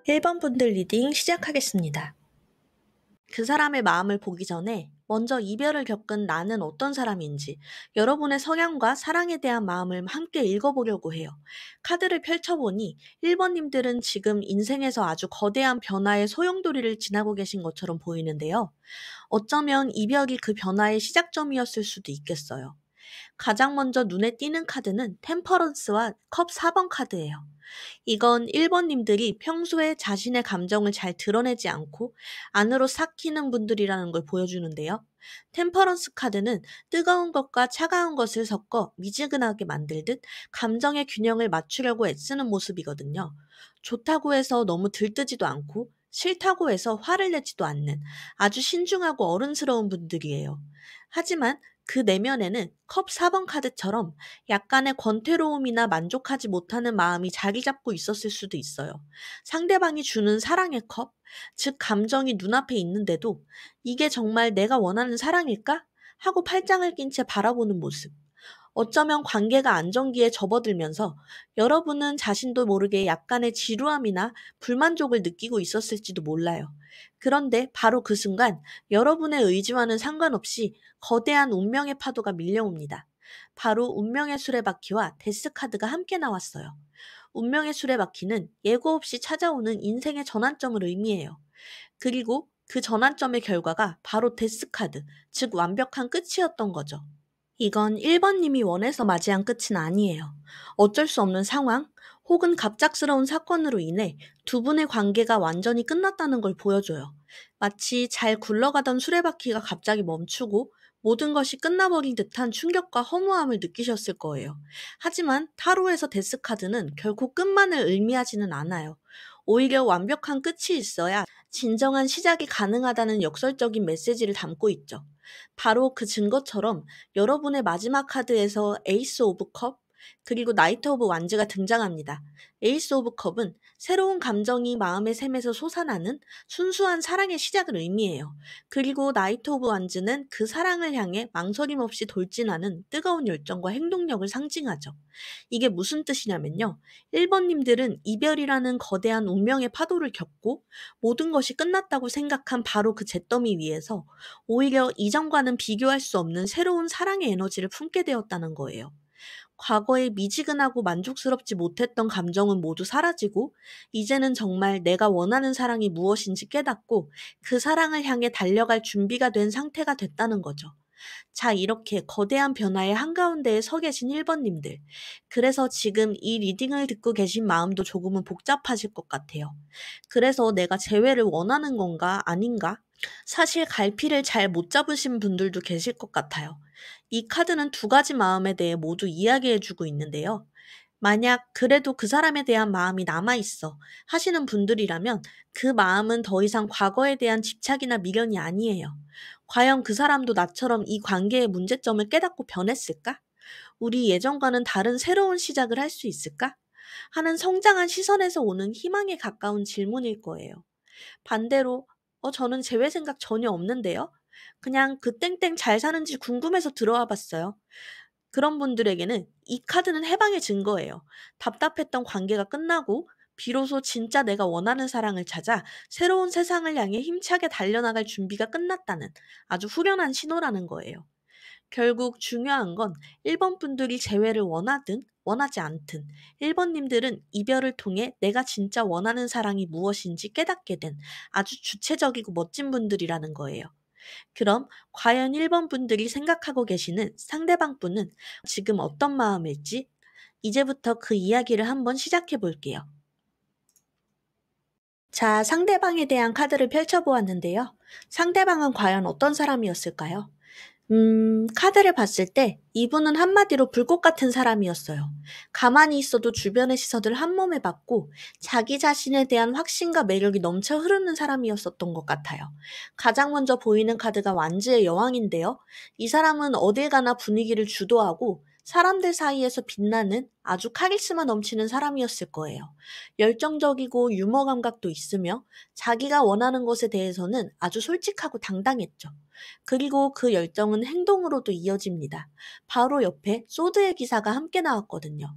1번 분들 리딩 시작하겠습니다. 그 사람의 마음을 보기 전에 먼저 이별을 겪은 나는 어떤 사람인지 여러분의 성향과 사랑에 대한 마음을 함께 읽어보려고 해요. 카드를 펼쳐보니 1번님들은 지금 인생에서 아주 거대한 변화의 소용돌이를 지나고 계신 것처럼 보이는데요. 어쩌면 이별이 그 변화의 시작점이었을 수도 있겠어요. 가장 먼저 눈에 띄는 카드는 템퍼런스와 컵 4번 카드예요. 이건 1번님들이 평소에 자신의 감정을 잘 드러내지 않고 안으로 삭히는 분들이라는 걸 보여주는데요. 템퍼런스 카드는 뜨거운 것과 차가운 것을 섞어 미지근하게 만들듯 감정의 균형을 맞추려고 애쓰는 모습이거든요. 좋다고 해서 너무 들뜨지도 않고 싫다고 해서 화를 내지도 않는 아주 신중하고 어른스러운 분들이에요. 하지만 그 내면에는 컵 4번 카드처럼 약간의 권태로움이나 만족하지 못하는 마음이 자리 잡고 있었을 수도 있어요. 상대방이 주는 사랑의 컵, 즉 감정이 눈앞에 있는데도 이게 정말 내가 원하는 사랑일까? 하고 팔짱을 낀 채 바라보는 모습. 어쩌면 관계가 안정기에 접어들면서 여러분은 자신도 모르게 약간의 지루함이나 불만족을 느끼고 있었을지도 몰라요. 그런데 바로 그 순간 여러분의 의지와는 상관없이 거대한 운명의 파도가 밀려옵니다. 바로 운명의 수레바퀴와 데스카드가 함께 나왔어요. 운명의 수레바퀴는 예고 없이 찾아오는 인생의 전환점을 의미해요. 그리고 그 전환점의 결과가 바로 데스카드, 즉 완벽한 끝이었던 거죠. 이건 1번님이 원해서 맞이한 끝은 아니에요. 어쩔 수 없는 상황 혹은 갑작스러운 사건으로 인해 두 분의 관계가 완전히 끝났다는 걸 보여줘요. 마치 잘 굴러가던 수레바퀴가 갑자기 멈추고 모든 것이 끝나버린 듯한 충격과 허무함을 느끼셨을 거예요. 하지만 타로에서 데스카드는 결코 끝만을 의미하지는 않아요. 오히려 완벽한 끝이 있어야 진정한 시작이 가능하다는 역설적인 메시지를 담고 있죠. 바로 그 증거처럼 여러분의 마지막 카드에서 에이스 오브 컵, 그리고 나이트 오브 완즈가 등장합니다. 에이스 오브 컵은 새로운 감정이 마음의 샘에서 솟아나는 순수한 사랑의 시작을 의미해요. 그리고 나이트 오브 완즈는 그 사랑을 향해 망설임 없이 돌진하는 뜨거운 열정과 행동력을 상징하죠. 이게 무슨 뜻이냐면요. 1번님들은 이별이라는 거대한 운명의 파도를 겪고 모든 것이 끝났다고 생각한 바로 그 잿더미 위에서 오히려 이전과는 비교할 수 없는 새로운 사랑의 에너지를 품게 되었다는 거예요. 과거에 미지근하고 만족스럽지 못했던 감정은 모두 사라지고, 이제는 정말 내가 원하는 사랑이 무엇인지 깨닫고 그 사랑을 향해 달려갈 준비가 된 상태가 됐다는 거죠. 자, 이렇게 거대한 변화의 한가운데에 서 계신 1번님들. 그래서 지금 이 리딩을 듣고 계신 마음도 조금은 복잡하실 것 같아요. 그래서 내가 재회를 원하는 건가, 아닌가? 사실 갈피를 잘 못 잡으신 분들도 계실 것 같아요. 이 카드는 두 가지 마음에 대해 모두 이야기해주고 있는데요. 만약 그래도 그 사람에 대한 마음이 남아있어 하시는 분들이라면 그 마음은 더 이상 과거에 대한 집착이나 미련이 아니에요. 과연 그 사람도 나처럼 이 관계의 문제점을 깨닫고 변했을까? 우리 예전과는 다른 새로운 시작을 할 수 있을까? 하는 성장한 시선에서 오는 희망에 가까운 질문일 거예요. 반대로 저는 재회 생각 전혀 없는데요. 그냥 그 땡땡 잘 사는지 궁금해서 들어와 봤어요. 그런 분들에게는 이 카드는 해방의 증거예요. 답답했던 관계가 끝나고 비로소 진짜 내가 원하는 사랑을 찾아 새로운 세상을 향해 힘차게 달려나갈 준비가 끝났다는 아주 후련한 신호라는 거예요. 결국 중요한 건 1번 분들이 재회를 원하든 원하지 않든 1번님들은 이별을 통해 내가 진짜 원하는 사랑이 무엇인지 깨닫게 된 아주 주체적이고 멋진 분들이라는 거예요. 그럼 과연 1번 분들이 생각하고 계시는 상대방 분은 지금 어떤 마음일지 이제부터 그 이야기를 한번 시작해 볼게요. 자, 상대방에 대한 카드를 펼쳐보았는데요. 상대방은 과연 어떤 사람이었을까요? 카드를 봤을 때 이분은 한마디로 불꽃 같은 사람이었어요. 가만히 있어도 주변의 시선을 한몸에 받고 자기 자신에 대한 확신과 매력이 넘쳐 흐르는 사람이었었던 것 같아요. 가장 먼저 보이는 카드가 완즈의 여왕인데요. 이 사람은 어딜 가나 분위기를 주도하고 사람들 사이에서 빛나는 아주 카리스마 넘치는 사람이었을 거예요. 열정적이고 유머 감각도 있으며 자기가 원하는 것에 대해서는 아주 솔직하고 당당했죠. 그리고 그 열정은 행동으로도 이어집니다. 바로 옆에 소드의 기사가 함께 나왔거든요.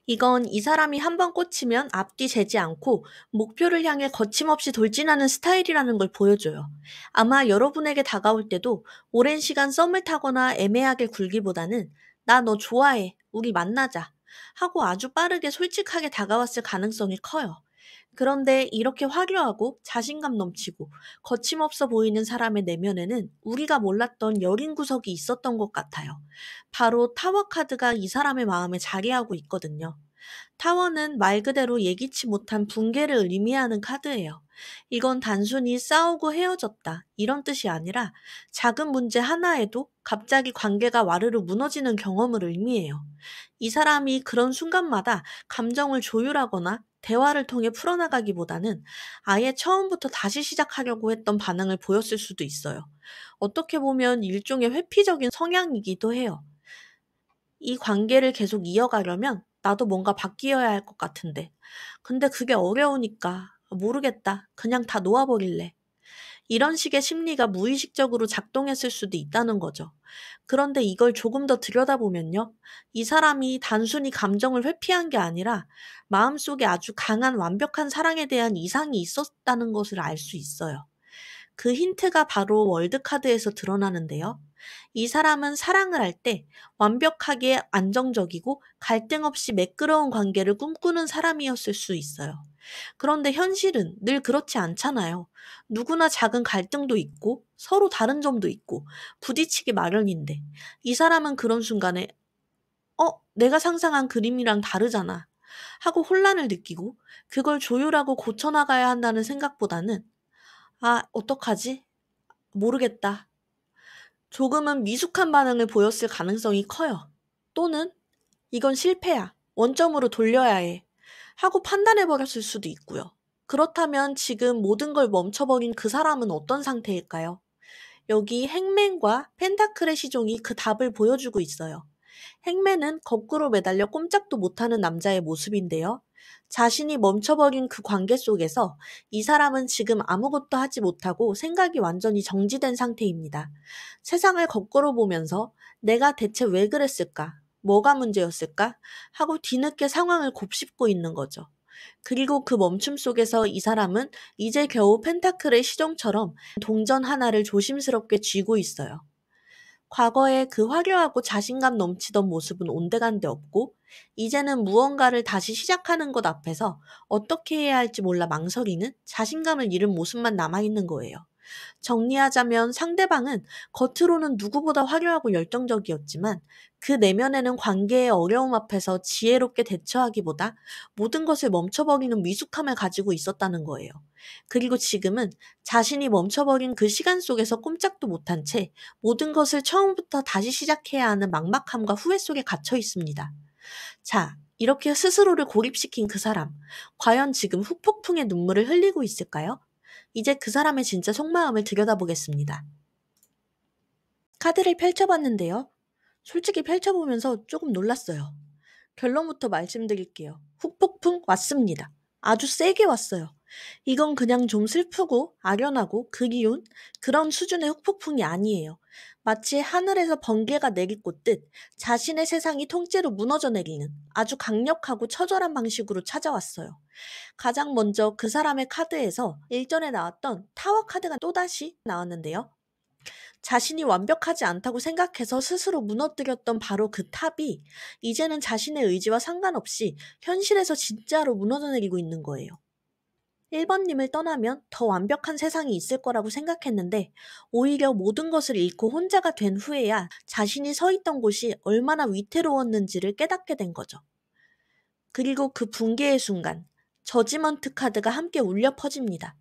이건 이 사람이 한번 꽂히면 앞뒤 재지 않고 목표를 향해 거침없이 돌진하는 스타일이라는 걸 보여줘요. 아마 여러분에게 다가올 때도 오랜 시간 썸을 타거나 애매하게 굴기보다는 나 너 좋아해. 우리 만나자. 하고 아주 빠르게 솔직하게 다가왔을 가능성이 커요. 그런데 이렇게 화려하고 자신감 넘치고 거침없어 보이는 사람의 내면에는 우리가 몰랐던 여린 구석이 있었던 것 같아요. 바로 타워 카드가 이 사람의 마음에 자리하고 있거든요. 타워는 말 그대로 예기치 못한 붕괴를 의미하는 카드예요. 이건 단순히 싸우고 헤어졌다 이런 뜻이 아니라 작은 문제 하나에도 갑자기 관계가 와르르 무너지는 경험을 의미해요. 이 사람이 그런 순간마다 감정을 조율하거나 대화를 통해 풀어나가기보다는 아예 처음부터 다시 시작하려고 했던 반응을 보였을 수도 있어요. 어떻게 보면 일종의 회피적인 성향이기도 해요. 이 관계를 계속 이어가려면 나도 뭔가 바뀌어야 할 것 같은데. 근데 그게 어려우니까 모르겠다. 그냥 다 놓아버릴래. 이런 식의 심리가 무의식적으로 작동했을 수도 있다는 거죠. 그런데 이걸 조금 더 들여다보면요. 이 사람이 단순히 감정을 회피한 게 아니라 마음속에 아주 강한 완벽한 사랑에 대한 이상이 있었다는 것을 알 수 있어요. 그 힌트가 바로 월드카드에서 드러나는데요. 이 사람은 사랑을 할 때 완벽하게 안정적이고 갈등 없이 매끄러운 관계를 꿈꾸는 사람이었을 수 있어요. 그런데 현실은 늘 그렇지 않잖아요. 누구나 작은 갈등도 있고 서로 다른 점도 있고 부딪히기 마련인데 이 사람은 그런 순간에 내가 상상한 그림이랑 다르잖아 하고 혼란을 느끼고 그걸 조율하고 고쳐나가야 한다는 생각보다는 어떡하지? 모르겠다. 조금은 미숙한 반응을 보였을 가능성이 커요. 또는 이건 실패야. 원점으로 돌려야 해. 하고 판단해버렸을 수도 있고요. 그렇다면 지금 모든 걸 멈춰버린 그 사람은 어떤 상태일까요? 여기 행맨과 펜타클의 시종이 그 답을 보여주고 있어요. 행맨은 거꾸로 매달려 꼼짝도 못하는 남자의 모습인데요. 자신이 멈춰버린 그 관계 속에서 이 사람은 지금 아무것도 하지 못하고 생각이 완전히 정지된 상태입니다. 세상을 거꾸로 보면서 내가 대체 왜 그랬을까? 뭐가 문제였을까? 하고 뒤늦게 상황을 곱씹고 있는 거죠. 그리고 그 멈춤 속에서 이 사람은 이제 겨우 펜타클의 시종처럼 동전 하나를 조심스럽게 쥐고 있어요. 과거에 그 화려하고 자신감 넘치던 모습은 온데간데 없고, 이제는 무언가를 다시 시작하는 것 앞에서 어떻게 해야 할지 몰라 망설이는 자신감을 잃은 모습만 남아있는 거예요. 정리하자면 상대방은 겉으로는 누구보다 화려하고 열정적이었지만 그 내면에는 관계의 어려움 앞에서 지혜롭게 대처하기보다 모든 것을 멈춰버리는 미숙함을 가지고 있었다는 거예요. 그리고 지금은 자신이 멈춰버린 그 시간 속에서 꼼짝도 못한 채 모든 것을 처음부터 다시 시작해야 하는 막막함과 후회 속에 갇혀 있습니다. 자, 이렇게 스스로를 고립시킨 그 사람, 과연 지금 후폭풍의 눈물을 흘리고 있을까요? 이제 그 사람의 진짜 속마음을 들여다보겠습니다. 카드를 펼쳐봤는데요. 솔직히 펼쳐보면서 조금 놀랐어요. 결론부터 말씀드릴게요. 후폭풍 왔습니다. 아주 세게 왔어요. 이건 그냥 좀 슬프고 아련하고 그리운 그런 수준의 후폭풍이 아니에요. 마치 하늘에서 번개가 내리꽂듯 자신의 세상이 통째로 무너져 내리는 아주 강력하고 처절한 방식으로 찾아왔어요. 가장 먼저 그 사람의 카드에서 일전에 나왔던 타워 카드가 또다시 나왔는데요. 자신이 완벽하지 않다고 생각해서 스스로 무너뜨렸던 바로 그 탑이 이제는 자신의 의지와 상관없이 현실에서 진짜로 무너져 내리고 있는 거예요. 1번님을 떠나면 더 완벽한 세상이 있을 거라고 생각했는데 오히려 모든 것을 잃고 혼자가 된 후에야 자신이 서 있던 곳이 얼마나 위태로웠는지를 깨닫게 된 거죠. 그리고 그 붕괴의 순간, 저지먼트 카드가 함께 울려 퍼집니다.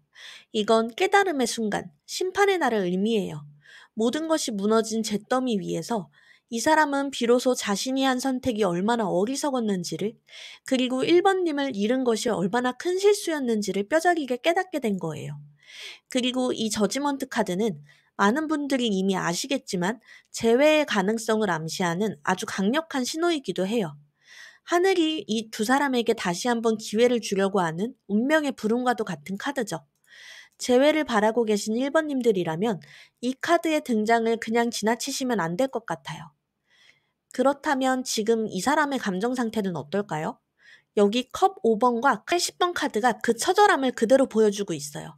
이건 깨달음의 순간, 심판의 날을 의미해요. 모든 것이 무너진 잿더미 위에서 이 사람은 비로소 자신이 한 선택이 얼마나 어리석었는지를, 그리고 1번님을 잃은 것이 얼마나 큰 실수였는지를 뼈저리게 깨닫게 된 거예요. 그리고 이 저지먼트 카드는 많은 분들이 이미 아시겠지만 재회의 가능성을 암시하는 아주 강력한 신호이기도 해요. 하늘이 이 두 사람에게 다시 한번 기회를 주려고 하는 운명의 부름과도 같은 카드죠. 재회를 바라고 계신 1번님들이라면 이 카드의 등장을 그냥 지나치시면 안 될 것 같아요. 그렇다면 지금 이 사람의 감정 상태는 어떨까요? 여기 컵 5번과 80번 카드가 그 처절함을 그대로 보여주고 있어요.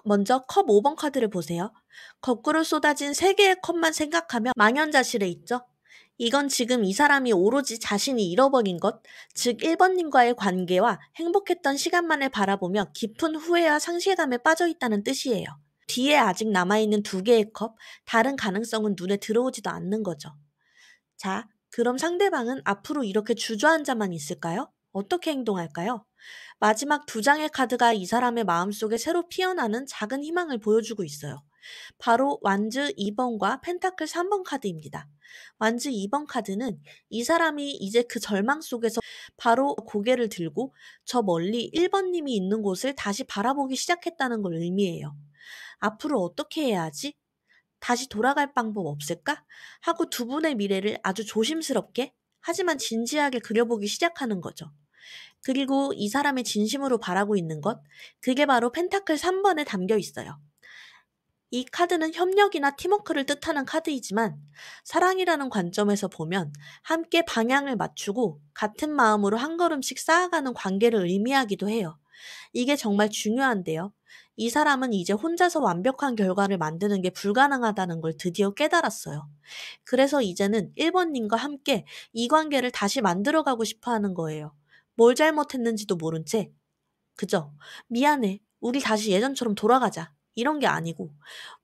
먼저 컵 5번 카드를 보세요. 거꾸로 쏟아진 3개의 컵만 생각하며 망연자실해 있죠? 이건 지금 이 사람이 오로지 자신이 잃어버린 것, 즉 1번님과의 관계와 행복했던 시간만을 바라보며 깊은 후회와 상실감에 빠져 있다는 뜻이에요. 뒤에 아직 남아있는 2개의 컵, 다른 가능성은 눈에 들어오지도 않는 거죠. 자, 그럼 상대방은 앞으로 이렇게 주저앉아만 있을까요? 어떻게 행동할까요? 마지막 2장의 카드가 이 사람의 마음속에 새로 피어나는 작은 희망을 보여주고 있어요. 바로 완즈 2번과 펜타클 3번 카드입니다. 완즈 2번 카드는 이 사람이 이제 그 절망 속에서 바로 고개를 들고 저 멀리 1번님이 있는 곳을 다시 바라보기 시작했다는 걸 의미해요. 앞으로 어떻게 해야 하지? 다시 돌아갈 방법 없을까? 하고 두 분의 미래를 아주 조심스럽게 하지만 진지하게 그려보기 시작하는 거죠. 그리고 이 사람이 진심으로 바라고 있는 것, 그게 바로 펜타클 3번에 담겨 있어요. 이 카드는 협력이나 팀워크를 뜻하는 카드이지만 사랑이라는 관점에서 보면 함께 방향을 맞추고 같은 마음으로 한 걸음씩 쌓아가는 관계를 의미하기도 해요. 이게 정말 중요한데요. 이 사람은 이제 혼자서 완벽한 결과를 만드는 게 불가능하다는 걸 드디어 깨달았어요. 그래서 이제는 1번님과 함께 이 관계를 다시 만들어가고 싶어 하는 거예요. 뭘 잘못했는지도 모른 채 그죠? 미안해. 우리 다시 예전처럼 돌아가자. 이런 게 아니고,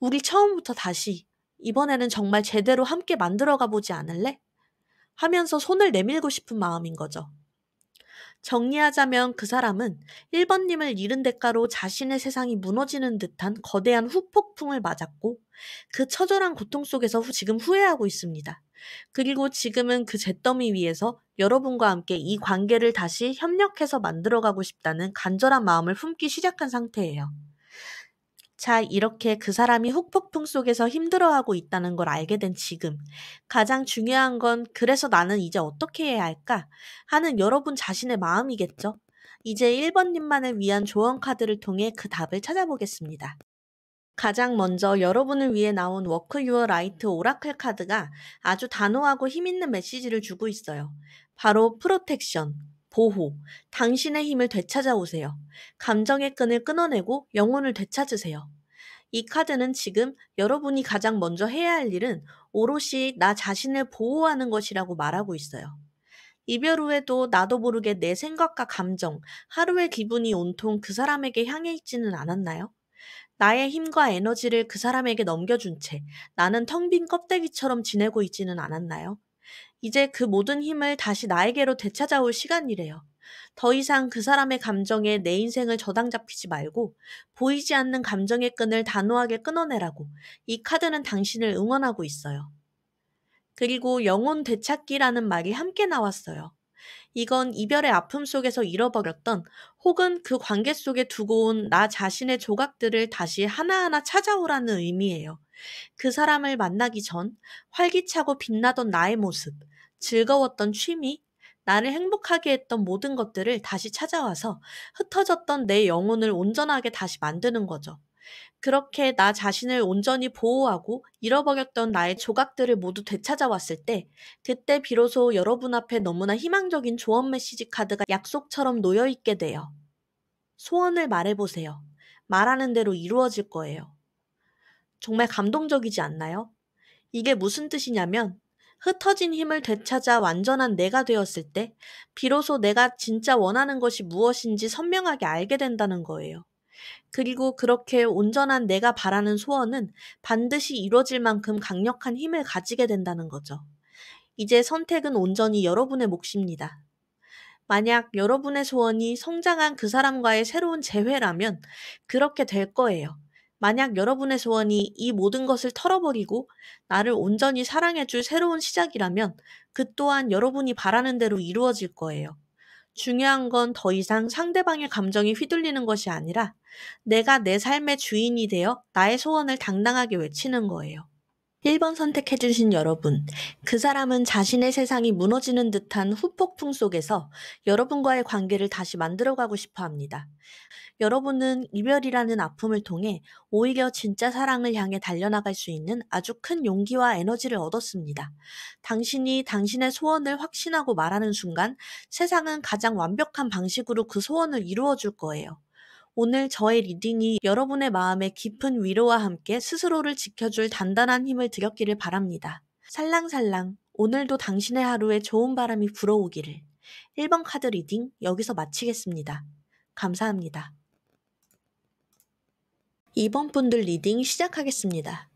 우리 처음부터 다시, 이번에는 정말 제대로 함께 만들어가 보지 않을래? 하면서 손을 내밀고 싶은 마음인 거죠. 정리하자면 그 사람은 1번님을 잃은 대가로 자신의 세상이 무너지는 듯한 거대한 후폭풍을 맞았고, 그 처절한 고통 속에서 지금 후회하고 있습니다. 그리고 지금은 그 잿더미 위에서 여러분과 함께 이 관계를 다시 협력해서 만들어가고 싶다는 간절한 마음을 품기 시작한 상태예요. 자, 이렇게 그 사람이 후폭풍 속에서 힘들어하고 있다는 걸 알게 된 지금, 가장 중요한 건 그래서 나는 이제 어떻게 해야 할까? 하는 여러분 자신의 마음이겠죠? 이제 1번님만을 위한 조언 카드를 통해 그 답을 찾아보겠습니다. 가장 먼저 여러분을 위해 나온 워크 유어 라이트 오라클 카드가 아주 단호하고 힘있는 메시지를 주고 있어요. 바로 프로텍션, 보호, 당신의 힘을 되찾아오세요. 감정의 끈을 끊어내고 영혼을 되찾으세요. 이 카드는 지금 여러분이 가장 먼저 해야 할 일은 오롯이 나 자신을 보호하는 것이라고 말하고 있어요. 이별 후에도 나도 모르게 내 생각과 감정, 하루의 기분이 온통 그 사람에게 향해 있지는 않았나요? 나의 힘과 에너지를 그 사람에게 넘겨준 채 나는 텅 빈 껍데기처럼 지내고 있지는 않았나요? 이제 그 모든 힘을 다시 나에게로 되찾아올 시간이래요. 더 이상 그 사람의 감정에 내 인생을 저당 잡히지 말고 보이지 않는 감정의 끈을 단호하게 끊어내라고 이 카드는 당신을 응원하고 있어요. 그리고 영혼 되찾기라는 말이 함께 나왔어요. 이건 이별의 아픔 속에서 잃어버렸던 혹은 그 관계 속에 두고 온 나 자신의 조각들을 다시 하나하나 찾아오라는 의미예요. 그 사람을 만나기 전 활기차고 빛나던 나의 모습, 즐거웠던 취미, 나를 행복하게 했던 모든 것들을 다시 찾아와서 흩어졌던 내 영혼을 온전하게 다시 만드는 거죠. 그렇게 나 자신을 온전히 보호하고 잃어버렸던 나의 조각들을 모두 되찾아왔을 때, 그때 비로소 여러분 앞에 너무나 희망적인 조언 메시지 카드가 약속처럼 놓여있게 돼요. 소원을 말해보세요. 말하는 대로 이루어질 거예요. 정말 감동적이지 않나요? 이게 무슨 뜻이냐면, 흩어진 힘을 되찾아 완전한 내가 되었을 때, 비로소 내가 진짜 원하는 것이 무엇인지 선명하게 알게 된다는 거예요. 그리고 그렇게 온전한 내가 바라는 소원은 반드시 이루어질 만큼 강력한 힘을 가지게 된다는 거죠. 이제 선택은 온전히 여러분의 몫입니다. 만약 여러분의 소원이 성장한 그 사람과의 새로운 재회라면 그렇게 될 거예요. 만약 여러분의 소원이 이 모든 것을 털어버리고 나를 온전히 사랑해줄 새로운 시작이라면 그 또한 여러분이 바라는 대로 이루어질 거예요. 중요한 건 더 이상 상대방의 감정이 휘둘리는 것이 아니라 내가 내 삶의 주인이 되어 나의 소원을 당당하게 외치는 거예요. 1번 선택해주신 여러분. 그 사람은 자신의 세상이 무너지는 듯한 후폭풍 속에서 여러분과의 관계를 다시 만들어가고 싶어 합니다. 여러분은 이별이라는 아픔을 통해 오히려 진짜 사랑을 향해 달려나갈 수 있는 아주 큰 용기와 에너지를 얻었습니다. 당신이 당신의 소원을 확신하고 말하는 순간 세상은 가장 완벽한 방식으로 그 소원을 이루어 줄 거예요. 오늘 저의 리딩이 여러분의 마음에 깊은 위로와 함께 스스로를 지켜줄 단단한 힘을 드렸기를 바랍니다. 살랑살랑 오늘도 당신의 하루에 좋은 바람이 불어오기를. 1번 카드 리딩 여기서 마치겠습니다. 감사합니다. 2번 분들 리딩 시작하겠습니다.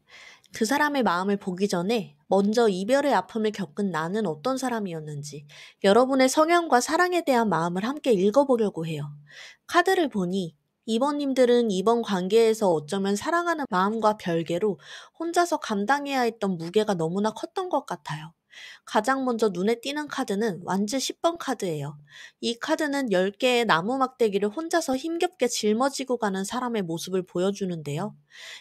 그 사람의 마음을 보기 전에 먼저 이별의 아픔을 겪은 나는 어떤 사람이었는지 여러분의 성향과 사랑에 대한 마음을 함께 읽어보려고 해요. 카드를 보니 이번님들은 이번 관계에서 어쩌면 사랑하는 마음과 별개로 혼자서 감당해야 했던 무게가 너무나 컸던 것 같아요. 가장 먼저 눈에 띄는 카드는 완즈 10번 카드예요. 이 카드는 10개의 나무 막대기를 혼자서 힘겹게 짊어지고 가는 사람의 모습을 보여주는데요.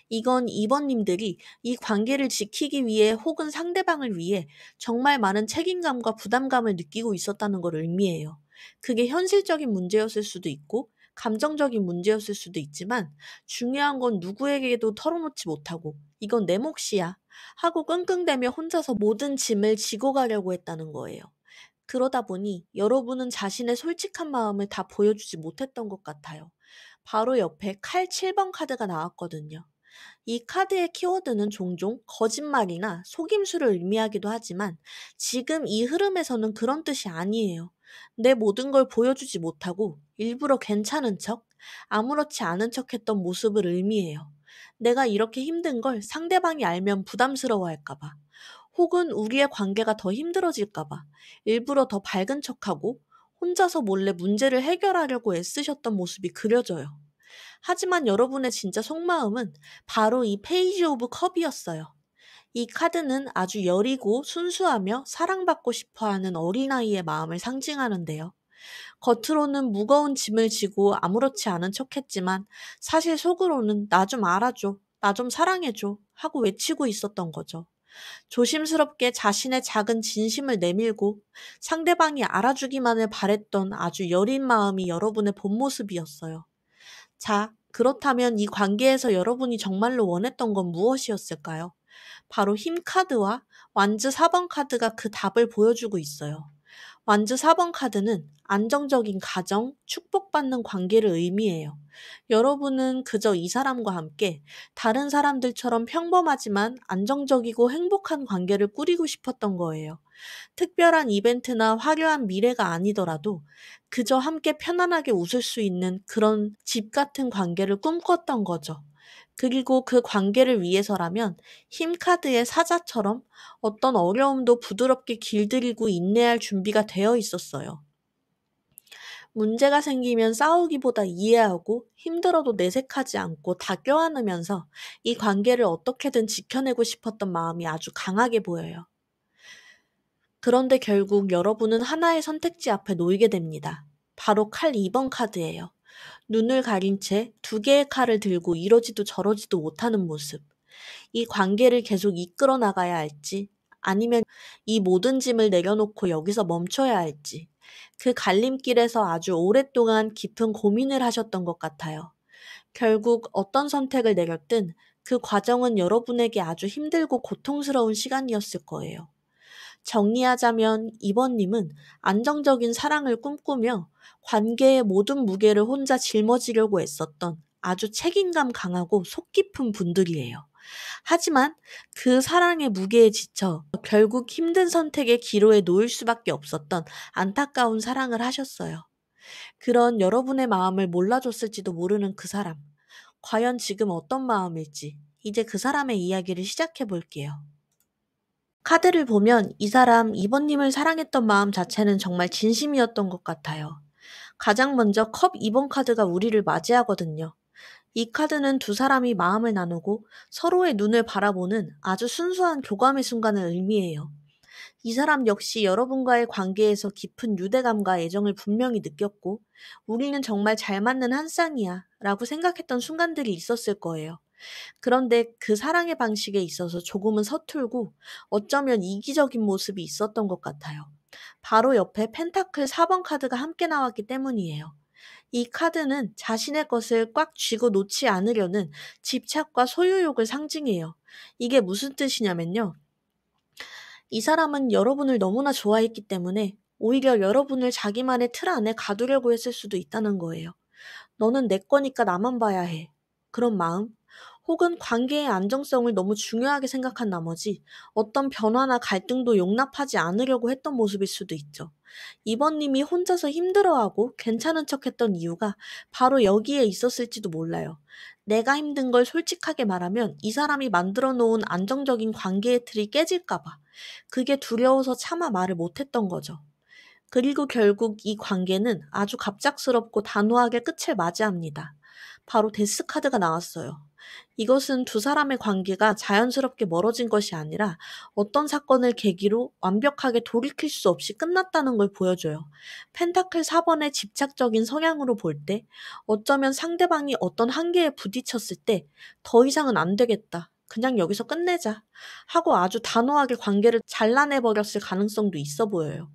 이건 이번님들이 이 관계를 지키기 위해 혹은 상대방을 위해 정말 많은 책임감과 부담감을 느끼고 있었다는 걸 의미해요. 그게 현실적인 문제였을 수도 있고 감정적인 문제였을 수도 있지만 중요한 건 누구에게도 털어놓지 못하고 이건 내 몫이야 하고 끙끙대며 혼자서 모든 짐을 지고 가려고 했다는 거예요. 그러다 보니 여러분은 자신의 솔직한 마음을 다 보여주지 못했던 것 같아요. 바로 옆에 칼 7번 카드가 나왔거든요. 이 카드의 키워드는 종종 거짓말이나 속임수를 의미하기도 하지만 지금 이 흐름에서는 그런 뜻이 아니에요. 내 모든 걸 보여주지 못하고 일부러 괜찮은 척, 아무렇지 않은 척 했던 모습을 의미해요. 내가 이렇게 힘든 걸 상대방이 알면 부담스러워 할까봐. 혹은 우리의 관계가 더 힘들어질까봐. 일부러 더 밝은 척하고 혼자서 몰래 문제를 해결하려고 애쓰셨던 모습이 그려져요. 하지만 여러분의 진짜 속마음은 바로 이 페이지 오브 컵이었어요. 이 카드는 아주 여리고 순수하며 사랑받고 싶어하는 어린아이의 마음을 상징하는데요. 겉으로는 무거운 짐을 지고 아무렇지 않은 척했지만 사실 속으로는 나 좀 알아줘, 나 좀 사랑해줘 하고 외치고 있었던 거죠. 조심스럽게 자신의 작은 진심을 내밀고 상대방이 알아주기만을 바랬던 아주 여린 마음이 여러분의 본 모습이었어요. 자, 그렇다면 이 관계에서 여러분이 정말로 원했던 건 무엇이었을까요? 바로 힘 카드와 완즈 4번 카드가 그 답을 보여주고 있어요. 완즈 4번 카드는 안정적인 가정, 축복받는 관계를 의미해요. 여러분은 그저 이 사람과 함께 다른 사람들처럼 평범하지만 안정적이고 행복한 관계를 꾸리고 싶었던 거예요. 특별한 이벤트나 화려한 미래가 아니더라도 그저 함께 편안하게 웃을 수 있는 그런 집 같은 관계를 꿈꿨던 거죠. 그리고 그 관계를 위해서라면 힘카드의 사자처럼 어떤 어려움도 부드럽게 길들이고 인내할 준비가 되어 있었어요. 문제가 생기면 싸우기보다 이해하고 힘들어도 내색하지 않고 다 껴안으면서 이 관계를 어떻게든 지켜내고 싶었던 마음이 아주 강하게 보여요. 그런데 결국 여러분은 하나의 선택지 앞에 놓이게 됩니다. 바로 칼 2번 카드예요. 눈을 가린 채 두 개의 칼을 들고 이러지도 저러지도 못하는 모습. 이 관계를 계속 이끌어 나가야 할지, 아니면 이 모든 짐을 내려놓고 여기서 멈춰야 할지, 그 갈림길에서 아주 오랫동안 깊은 고민을 하셨던 것 같아요. 결국 어떤 선택을 내렸든 그 과정은 여러분에게 아주 힘들고 고통스러운 시간이었을 거예요. 정리하자면 이번님은 안정적인 사랑을 꿈꾸며 관계의 모든 무게를 혼자 짊어지려고 애썼던 아주 책임감 강하고 속 깊은 분들이에요. 하지만 그 사랑의 무게에 지쳐 결국 힘든 선택의 기로에 놓일 수밖에 없었던 안타까운 사랑을 하셨어요. 그런 여러분의 마음을 몰라줬을지도 모르는 그 사람. 과연 지금 어떤 마음일지 이제 그 사람의 이야기를 시작해 볼게요. 카드를 보면 이 사람 이번님을 사랑했던 마음 자체는 정말 진심이었던 것 같아요. 가장 먼저 컵 2번 카드가 우리를 맞이하거든요. 이 카드는 두 사람이 마음을 나누고 서로의 눈을 바라보는 아주 순수한 교감의 순간을 의미해요. 이 사람 역시 여러분과의 관계에서 깊은 유대감과 애정을 분명히 느꼈고 우리는 정말 잘 맞는 한 쌍이야 라고 생각했던 순간들이 있었을 거예요. 그런데 그 사랑의 방식에 있어서 조금은 서툴고 어쩌면 이기적인 모습이 있었던 것 같아요. 바로 옆에 펜타클 4번 카드가 함께 나왔기 때문이에요. 이 카드는 자신의 것을 꽉 쥐고 놓지 않으려는 집착과 소유욕을 상징해요. 이게 무슨 뜻이냐면요. 이 사람은 여러분을 너무나 좋아했기 때문에 오히려 여러분을 자기만의 틀 안에 가두려고 했을 수도 있다는 거예요. 너는 내 거니까 나만 봐야 해. 그런 마음? 혹은 관계의 안정성을 너무 중요하게 생각한 나머지 어떤 변화나 갈등도 용납하지 않으려고 했던 모습일 수도 있죠. 이번님이 혼자서 힘들어하고 괜찮은 척 했던 이유가 바로 여기에 있었을지도 몰라요. 내가 힘든 걸 솔직하게 말하면 이 사람이 만들어 놓은 안정적인 관계의 틀이 깨질까봐. 그게 두려워서 차마 말을 못했던 거죠. 그리고 결국 이 관계는 아주 갑작스럽고 단호하게 끝을 맞이합니다. 바로 데스카드가 나왔어요. 이것은 두 사람의 관계가 자연스럽게 멀어진 것이 아니라 어떤 사건을 계기로 완벽하게 돌이킬 수 없이 끝났다는 걸 보여줘요. 펜타클 4번의 집착적인 성향으로 볼 때 어쩌면 상대방이 어떤 한계에 부딪혔을 때 더 이상은 안 되겠다. 그냥 여기서 끝내자. 하고 아주 단호하게 관계를 잘라내버렸을 가능성도 있어 보여요.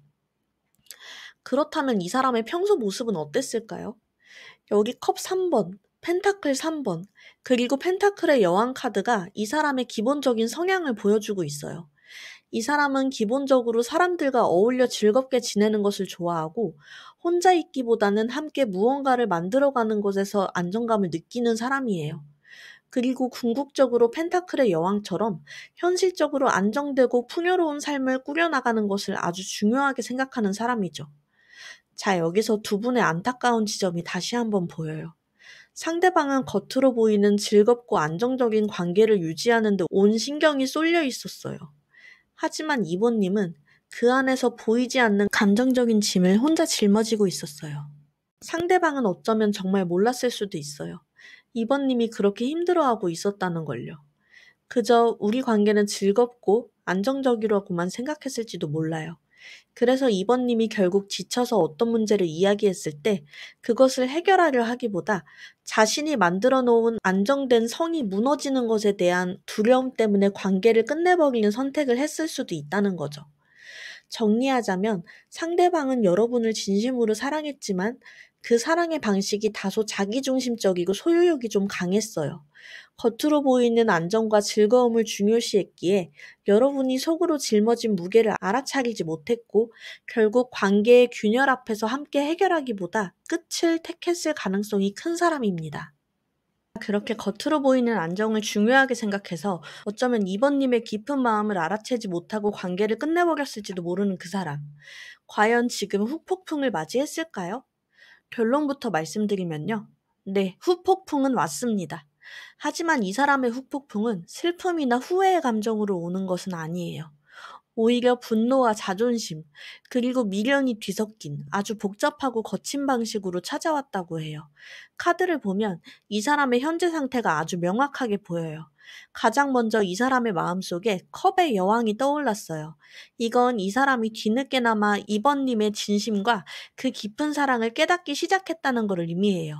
그렇다면 이 사람의 평소 모습은 어땠을까요? 여기 컵 3번, 펜타클 3번, 그리고 펜타클의 여왕 카드가 이 사람의 기본적인 성향을 보여주고 있어요. 이 사람은 기본적으로 사람들과 어울려 즐겁게 지내는 것을 좋아하고 혼자 있기보다는 함께 무언가를 만들어가는 것에서 안정감을 느끼는 사람이에요. 그리고 궁극적으로 펜타클의 여왕처럼 현실적으로 안정되고 풍요로운 삶을 꾸려나가는 것을 아주 중요하게 생각하는 사람이죠. 자, 여기서 두 분의 안타까운 지점이 다시 한번 보여요. 상대방은 겉으로 보이는 즐겁고 안정적인 관계를 유지하는 데 온 신경이 쏠려 있었어요. 하지만 이번님은 그 안에서 보이지 않는 감정적인 짐을 혼자 짊어지고 있었어요. 상대방은 어쩌면 정말 몰랐을 수도 있어요. 이번님이 그렇게 힘들어하고 있었다는 걸요. 그저 우리 관계는 즐겁고 안정적이라고만 생각했을지도 몰라요. 그래서 이번님이 결국 지쳐서 어떤 문제를 이야기했을 때 그것을 해결하려 하기보다 자신이 만들어 놓은 안정된 성이 무너지는 것에 대한 두려움 때문에 관계를 끝내버리는 선택을 했을 수도 있다는 거죠. 정리하자면 상대방은 여러분을 진심으로 사랑했지만 그 사랑의 방식이 다소 자기중심적이고 소유욕이 좀 강했어요. 겉으로 보이는 안정과 즐거움을 중요시했기에 여러분이 속으로 짊어진 무게를 알아차리지 못했고 결국 관계의 균열 앞에서 함께 해결하기보다 끝을 택했을 가능성이 큰 사람입니다. 그렇게 겉으로 보이는 안정을 중요하게 생각해서 어쩌면 이번님의 깊은 마음을 알아채지 못하고 관계를 끝내버렸을지도 모르는 그 사람. 과연 지금 후폭풍을 맞이했을까요? 결론부터 말씀드리면요. 네, 후폭풍은 왔습니다. 하지만 이 사람의 후폭풍은 슬픔이나 후회의 감정으로 오는 것은 아니에요. 오히려 분노와 자존심, 그리고 미련이 뒤섞인 아주 복잡하고 거친 방식으로 찾아왔다고 해요. 카드를 보면 이 사람의 현재 상태가 아주 명확하게 보여요. 가장 먼저 이 사람의 마음속에 컵의 여왕이 떠올랐어요. 이건 이 사람이 뒤늦게나마 이번님의 진심과 그 깊은 사랑을 깨닫기 시작했다는 것을 의미해요.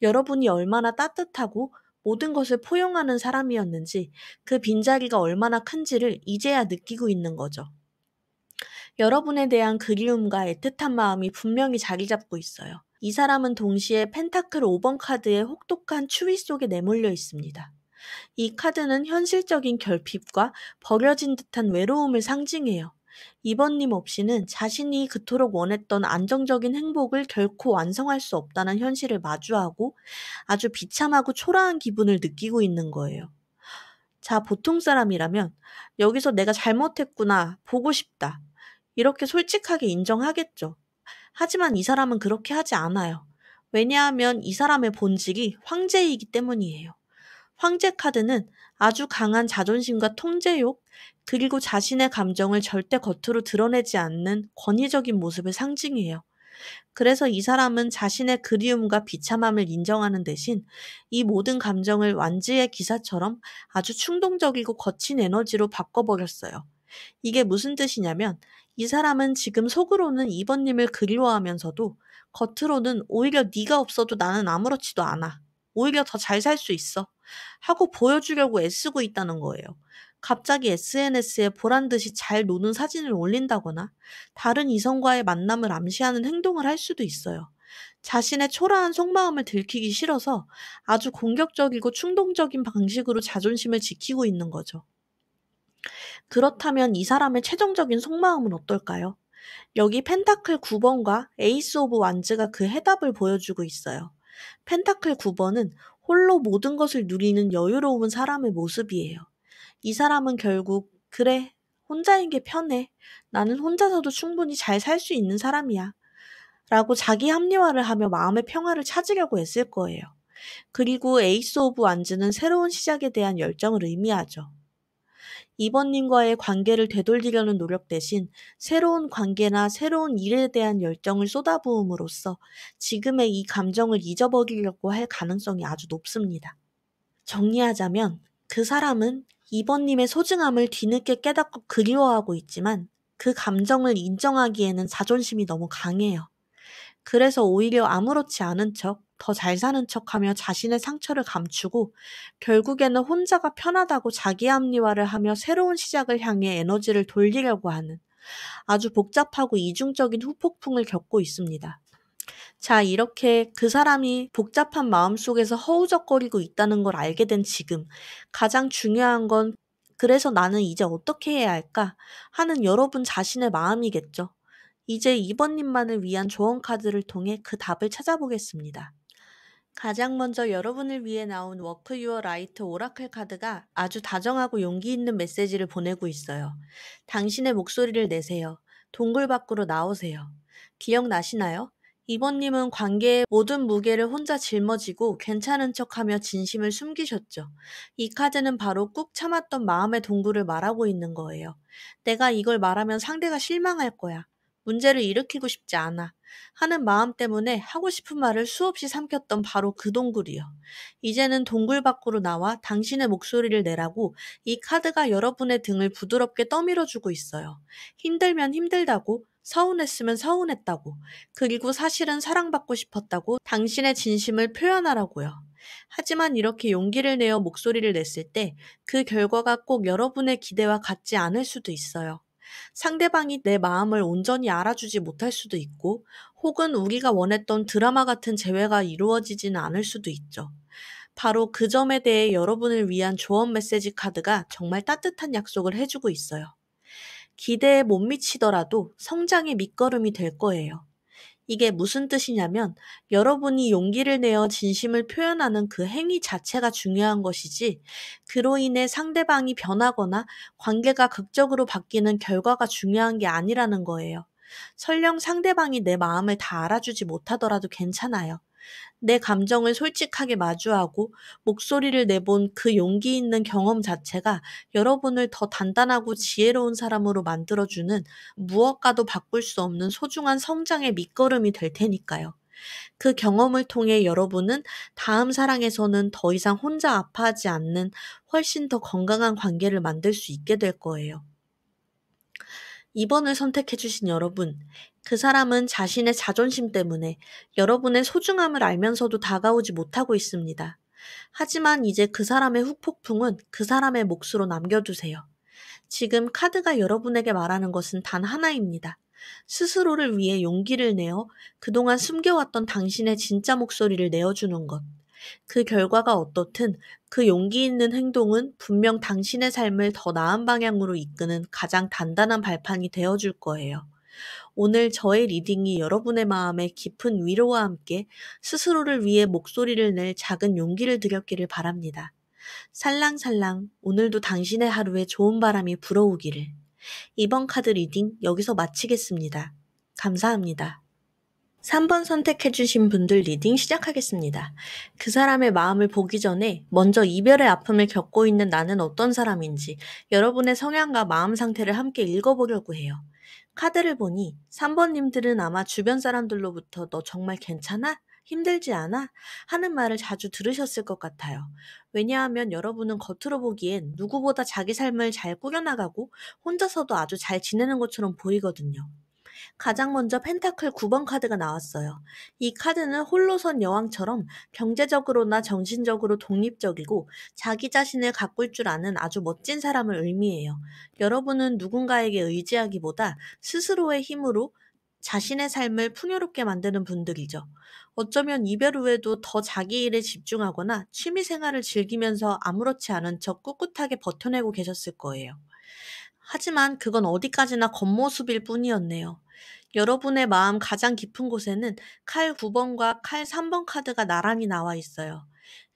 여러분이 얼마나 따뜻하고 모든 것을 포용하는 사람이었는지 그 빈자리가 얼마나 큰지를 이제야 느끼고 있는 거죠. 여러분에 대한 그리움과 애틋한 마음이 분명히 자리 잡고 있어요. 이 사람은 동시에 펜타클 5번 카드의 혹독한 추위 속에 내몰려 있습니다. 이 카드는 현실적인 결핍과 버려진 듯한 외로움을 상징해요. 이번님 없이는 자신이 그토록 원했던 안정적인 행복을 결코 완성할 수 없다는 현실을 마주하고 아주 비참하고 초라한 기분을 느끼고 있는 거예요. 자, 보통 사람이라면 여기서 내가 잘못했구나, 보고 싶다. 이렇게 솔직하게 인정하겠죠. 하지만 이 사람은 그렇게 하지 않아요. 왜냐하면 이 사람의 본질이 황제이기 때문이에요. 황제 카드는 아주 강한 자존심과 통제욕, 그리고 자신의 감정을 절대 겉으로 드러내지 않는 권위적인 모습을 상징해요. 그래서 이 사람은 자신의 그리움과 비참함을 인정하는 대신 이 모든 감정을 완지의 기사처럼 아주 충동적이고 거친 에너지로 바꿔버렸어요. 이게 무슨 뜻이냐면 이 사람은 지금 속으로는 이번님을 그리워하면서도 겉으로는 오히려 네가 없어도 나는 아무렇지도 않아. 오히려 더 잘 살 수 있어. 하고 보여주려고 애쓰고 있다는 거예요. 갑자기 SNS에 보란 듯이 잘 노는 사진을 올린다거나 다른 이성과의 만남을 암시하는 행동을 할 수도 있어요. 자신의 초라한 속마음을 들키기 싫어서 아주 공격적이고 충동적인 방식으로 자존심을 지키고 있는 거죠. 그렇다면 이 사람의 최종적인 속마음은 어떨까요? 여기 펜타클 9번과 에이스 오브 완즈가 그 해답을 보여주고 있어요. 펜타클 9번은 홀로 모든 것을 누리는 여유로운 사람의 모습이에요. 이 사람은 결국 그래, 혼자인 게 편해. 나는 혼자서도 충분히 잘 살 수 있는 사람이야. 라고 자기 합리화를 하며 마음의 평화를 찾으려고 애쓸 거예요. 그리고 에이스 오브 완즈는 새로운 시작에 대한 열정을 의미하죠. 이번님과의 관계를 되돌리려는 노력 대신 새로운 관계나 새로운 일에 대한 열정을 쏟아부음으로써 지금의 이 감정을 잊어버리려고 할 가능성이 아주 높습니다. 정리하자면 그 사람은 이번님의 소중함을 뒤늦게 깨닫고 그리워하고 있지만 그 감정을 인정하기에는 자존심이 너무 강해요. 그래서 오히려 아무렇지 않은 척, 더 잘 사는 척하며 자신의 상처를 감추고 결국에는 혼자가 편하다고 자기 합리화를 하며 새로운 시작을 향해 에너지를 돌리려고 하는 아주 복잡하고 이중적인 후폭풍을 겪고 있습니다. 자, 이렇게 그 사람이 복잡한 마음속에서 허우적거리고 있다는 걸 알게 된 지금 가장 중요한 건 그래서 나는 이제 어떻게 해야 할까 하는 여러분 자신의 마음이겠죠. 이제 이번님만을 위한 조언 카드를 통해 그 답을 찾아보겠습니다. 가장 먼저 여러분을 위해 나온 워크 유어 라이트 오라클 카드가 아주 다정하고 용기 있는 메시지를 보내고 있어요. 당신의 목소리를 내세요. 동굴 밖으로 나오세요. 기억나시나요? 이번님은 관계의 모든 무게를 혼자 짊어지고 괜찮은 척하며 진심을 숨기셨죠. 이 카드는 바로 꾹 참았던 마음의 동굴을 말하고 있는 거예요. 내가 이걸 말하면 상대가 실망할 거야. 문제를 일으키고 싶지 않아. 하는 마음 때문에 하고 싶은 말을 수없이 삼켰던 바로 그 동굴이요. 이제는 동굴 밖으로 나와 당신의 목소리를 내라고 이 카드가 여러분의 등을 부드럽게 떠밀어주고 있어요. 힘들면 힘들다고, 서운했으면 서운했다고, 그리고 사실은 사랑받고 싶었다고 당신의 진심을 표현하라고요. 하지만 이렇게 용기를 내어 목소리를 냈을 때 그 결과가 꼭 여러분의 기대와 같지 않을 수도 있어요. 상대방이 내 마음을 온전히 알아주지 못할 수도 있고, 혹은 우리가 원했던 드라마 같은 재회가 이루어지지는 않을 수도 있죠. 바로 그 점에 대해 여러분을 위한 조언 메시지 카드가 정말 따뜻한 약속을 해주고 있어요. 기대에 못 미치더라도 성장의 밑거름이 될 거예요. 이게 무슨 뜻이냐면 여러분이 용기를 내어 진심을 표현하는 그 행위 자체가 중요한 것이지 그로 인해 상대방이 변하거나 관계가 극적으로 바뀌는 결과가 중요한 게 아니라는 거예요. 설령 상대방이 내 마음을 다 알아주지 못하더라도 괜찮아요. 내 감정을 솔직하게 마주하고 목소리를 내본 그 용기 있는 경험 자체가 여러분을 더 단단하고 지혜로운 사람으로 만들어주는 무엇과도 바꿀 수 없는 소중한 성장의 밑거름이 될 테니까요. 그 경험을 통해 여러분은 다음 사랑에서는 더 이상 혼자 아파하지 않는 훨씬 더 건강한 관계를 만들 수 있게 될 거예요. 2번을 선택해주신 여러분, 그 사람은 자신의 자존심 때문에 여러분의 소중함을 알면서도 다가오지 못하고 있습니다. 하지만 이제 그 사람의 후폭풍은 그 사람의 몫으로 남겨두세요. 지금 카드가 여러분에게 말하는 것은 단 하나입니다. 스스로를 위해 용기를 내어 그동안 숨겨왔던 당신의 진짜 목소리를 내어주는 것. 그 결과가 어떻든 그 용기 있는 행동은 분명 당신의 삶을 더 나은 방향으로 이끄는 가장 단단한 발판이 되어줄 거예요. 오늘 저의 리딩이 여러분의 마음에 깊은 위로와 함께 스스로를 위해 목소리를 낼 작은 용기를 드렸기를 바랍니다. 살랑살랑 오늘도 당신의 하루에 좋은 바람이 불어오기를. 이번 카드 리딩 여기서 마치겠습니다. 감사합니다. 3번 선택해주신 분들 리딩 시작하겠습니다. 그 사람의 마음을 보기 전에 먼저 이별의 아픔을 겪고 있는 나는 어떤 사람인지 여러분의 성향과 마음 상태를 함께 읽어보려고 해요. 카드를 보니 3번님들은 아마 주변 사람들로부터 너 정말 괜찮아? 힘들지 않아? 하는 말을 자주 들으셨을 것 같아요. 왜냐하면 여러분은 겉으로 보기엔 누구보다 자기 삶을 잘 꾸려나가고 혼자서도 아주 잘 지내는 것처럼 보이거든요. 가장 먼저 펜타클 9번 카드가 나왔어요. 이 카드는 홀로선 여왕처럼 경제적으로나 정신적으로 독립적이고 자기 자신을 가꿀 줄 아는 아주 멋진 사람을 의미해요. 여러분은 누군가에게 의지하기보다 스스로의 힘으로 자신의 삶을 풍요롭게 만드는 분들이죠. 어쩌면 이별 후에도 더 자기 일에 집중하거나 취미 생활을 즐기면서 아무렇지 않은 척 꿋꿋하게 버텨내고 계셨을 거예요. 하지만 그건 어디까지나 겉모습일 뿐이었네요. 여러분의 마음 가장 깊은 곳에는 칼 9번과 칼 3번 카드가 나란히 나와 있어요.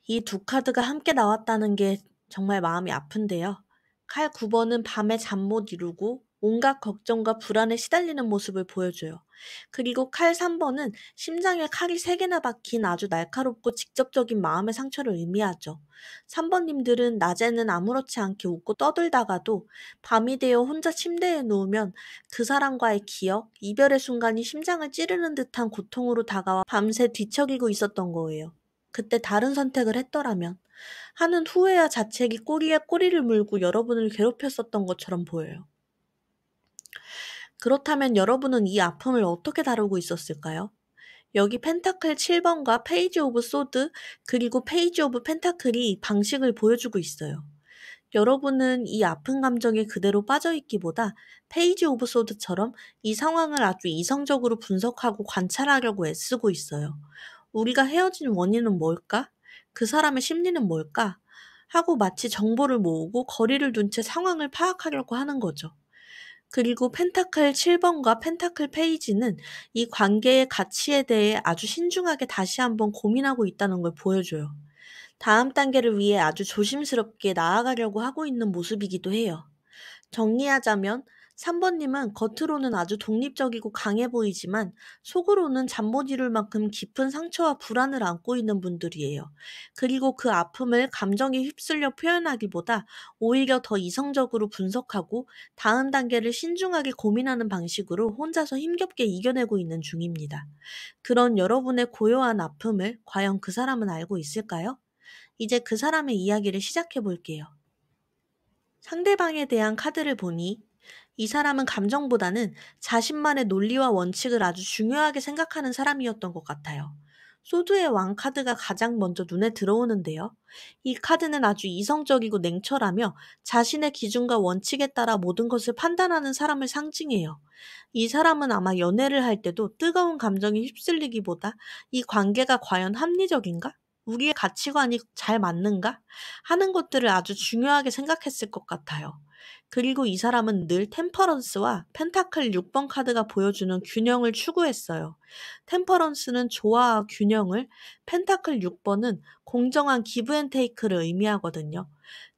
이 두 카드가 함께 나왔다는 게 정말 마음이 아픈데요. 칼 9번은 밤에 잠 못 이루고 온갖 걱정과 불안에 시달리는 모습을 보여줘요. 그리고 칼 3번은 심장에 칼이 3개나 박힌 아주 날카롭고 직접적인 마음의 상처를 의미하죠. 3번님들은 낮에는 아무렇지 않게 웃고 떠들다가도 밤이 되어 혼자 침대에 누우면 그 사람과의 기억, 이별의 순간이 심장을 찌르는 듯한 고통으로 다가와 밤새 뒤척이고 있었던 거예요. 그때 다른 선택을 했더라면 하는 후회와 자책이 꼬리에 꼬리를 물고 여러분을 괴롭혔었던 것처럼 보여요. 그렇다면 여러분은 이 아픔을 어떻게 다루고 있었을까요? 여기 펜타클 7번과 페이지 오브 소드 그리고 페이지 오브 펜타클이 방식을 보여주고 있어요. 여러분은 이 아픈 감정에 그대로 빠져있기보다 페이지 오브 소드처럼 이 상황을 아주 이성적으로 분석하고 관찰하려고 애쓰고 있어요. 우리가 헤어진 원인은 뭘까? 그 사람의 심리는 뭘까? 하고 마치 정보를 모으고 거리를 둔 채 상황을 파악하려고 하는 거죠. 그리고 펜타클 7번과 펜타클 페이지는 이 관계의 가치에 대해 아주 신중하게 다시 한번 고민하고 있다는 걸 보여줘요. 다음 단계를 위해 아주 조심스럽게 나아가려고 하고 있는 모습이기도 해요. 정리하자면 3번님은 겉으로는 아주 독립적이고 강해 보이지만 속으로는 잠 못 이룰 만큼 깊은 상처와 불안을 안고 있는 분들이에요. 그리고 그 아픔을 감정에 휩쓸려 표현하기보다 오히려 더 이성적으로 분석하고 다음 단계를 신중하게 고민하는 방식으로 혼자서 힘겹게 이겨내고 있는 중입니다. 그런 여러분의 고요한 아픔을 과연 그 사람은 알고 있을까요? 이제 그 사람의 이야기를 시작해 볼게요. 상대방에 대한 카드를 보니 이 사람은 감정보다는 자신만의 논리와 원칙을 아주 중요하게 생각하는 사람이었던 것 같아요. 소드의 왕 카드가 가장 먼저 눈에 들어오는데요. 이 카드는 아주 이성적이고 냉철하며 자신의 기준과 원칙에 따라 모든 것을 판단하는 사람을 상징해요. 이 사람은 아마 연애를 할 때도 뜨거운 감정에 휩쓸리기보다 이 관계가 과연 합리적인가? 우리의 가치관이 잘 맞는가? 하는 것들을 아주 중요하게 생각했을 것 같아요. 그리고 이 사람은 늘 템퍼런스와 펜타클 6번 카드가 보여주는 균형을 추구했어요. 템퍼런스는 조화와 균형을, 펜타클 6번은 공정한 기브 앤 테이크를 의미하거든요.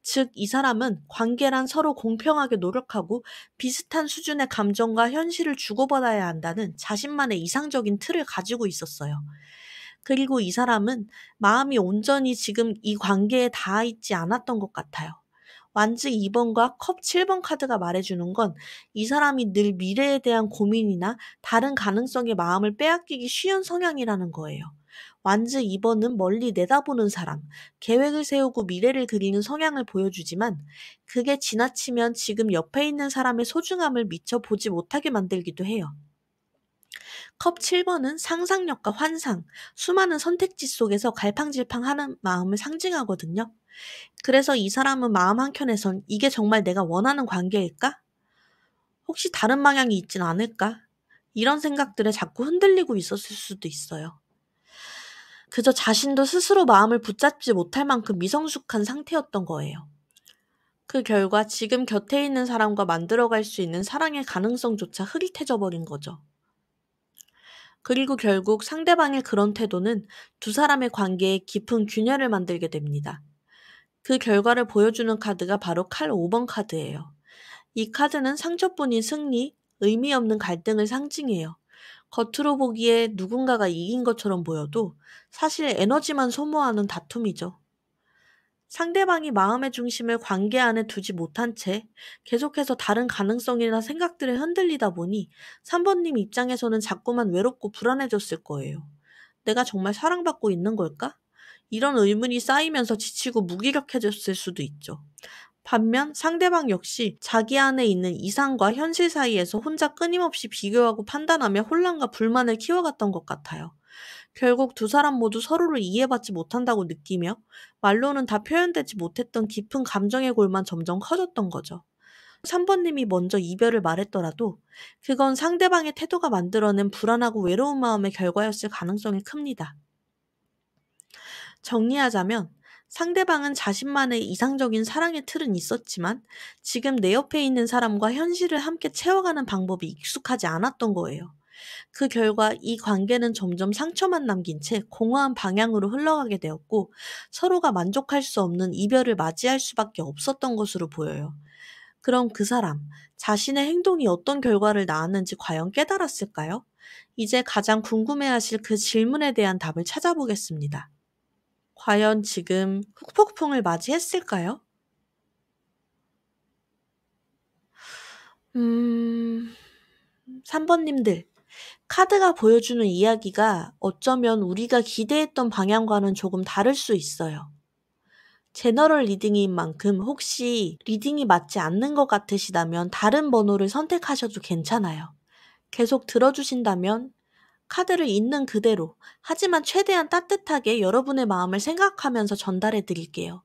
즉, 이 사람은 관계란 서로 공평하게 노력하고 비슷한 수준의 감정과 현실을 주고받아야 한다는 자신만의 이상적인 틀을 가지고 있었어요. 그리고 이 사람은 마음이 온전히 지금 이 관계에 닿아 있지 않았던 것 같아요. 완즈 2번과 컵 7번 카드가 말해주는 건 이 사람이 늘 미래에 대한 고민이나 다른 가능성에 마음을 빼앗기기 쉬운 성향이라는 거예요. 완즈 2번은 멀리 내다보는 사람, 계획을 세우고 미래를 그리는 성향을 보여주지만 그게 지나치면 지금 옆에 있는 사람의 소중함을 미처 보지 못하게 만들기도 해요. 컵 7번은 상상력과 환상, 수많은 선택지 속에서 갈팡질팡하는 마음을 상징하거든요. 그래서 이 사람은 마음 한켠에선 이게 정말 내가 원하는 관계일까? 혹시 다른 방향이 있진 않을까? 이런 생각들에 자꾸 흔들리고 있었을 수도 있어요. 그저 자신도 스스로 마음을 붙잡지 못할 만큼 미성숙한 상태였던 거예요. 그 결과 지금 곁에 있는 사람과 만들어갈 수 있는 사랑의 가능성조차 흐릿해져 버린 거죠. 그리고 결국 상대방의 그런 태도는 두 사람의 관계에 깊은 균열을 만들게 됩니다. 그 결과를 보여주는 카드가 바로 칼 5번 카드예요. 이 카드는 상처뿐인 승리, 의미 없는 갈등을 상징해요. 겉으로 보기에 누군가가 이긴 것처럼 보여도 사실 에너지만 소모하는 다툼이죠. 상대방이 마음의 중심을 관계 안에 두지 못한 채 계속해서 다른 가능성이나 생각들에 흔들리다 보니 3번님 입장에서는 자꾸만 외롭고 불안해졌을 거예요. 내가 정말 사랑받고 있는 걸까? 이런 의문이 쌓이면서 지치고 무기력해졌을 수도 있죠. 반면 상대방 역시 자기 안에 있는 이상과 현실 사이에서 혼자 끊임없이 비교하고 판단하며 혼란과 불만을 키워갔던 것 같아요. 결국 두 사람 모두 서로를 이해받지 못한다고 느끼며 말로는 다 표현되지 못했던 깊은 감정의 골만 점점 커졌던 거죠. 3번님이 먼저 이별을 말했더라도 그건 상대방의 태도가 만들어낸 불안하고 외로운 마음의 결과였을 가능성이 큽니다. 정리하자면 상대방은 자신만의 이상적인 사랑의 틀은 있었지만 지금 내 옆에 있는 사람과 현실을 함께 채워가는 방법이 익숙하지 않았던 거예요. 그 결과 이 관계는 점점 상처만 남긴 채 공허한 방향으로 흘러가게 되었고 서로가 만족할 수 없는 이별을 맞이할 수밖에 없었던 것으로 보여요. 그럼 그 사람, 자신의 행동이 어떤 결과를 낳았는지 과연 깨달았을까요? 이제 가장 궁금해하실 그 질문에 대한 답을 찾아보겠습니다. 과연 지금 후폭풍을 맞이했을까요? 3번님들, 카드가 보여주는 이야기가 어쩌면 우리가 기대했던 방향과는 조금 다를 수 있어요. 제너럴 리딩인 만큼 혹시 리딩이 맞지 않는 것 같으시다면 다른 번호를 선택하셔도 괜찮아요. 계속 들어주신다면 카드를 있는 그대로, 하지만 최대한 따뜻하게 여러분의 마음을 생각하면서 전달해 드릴게요.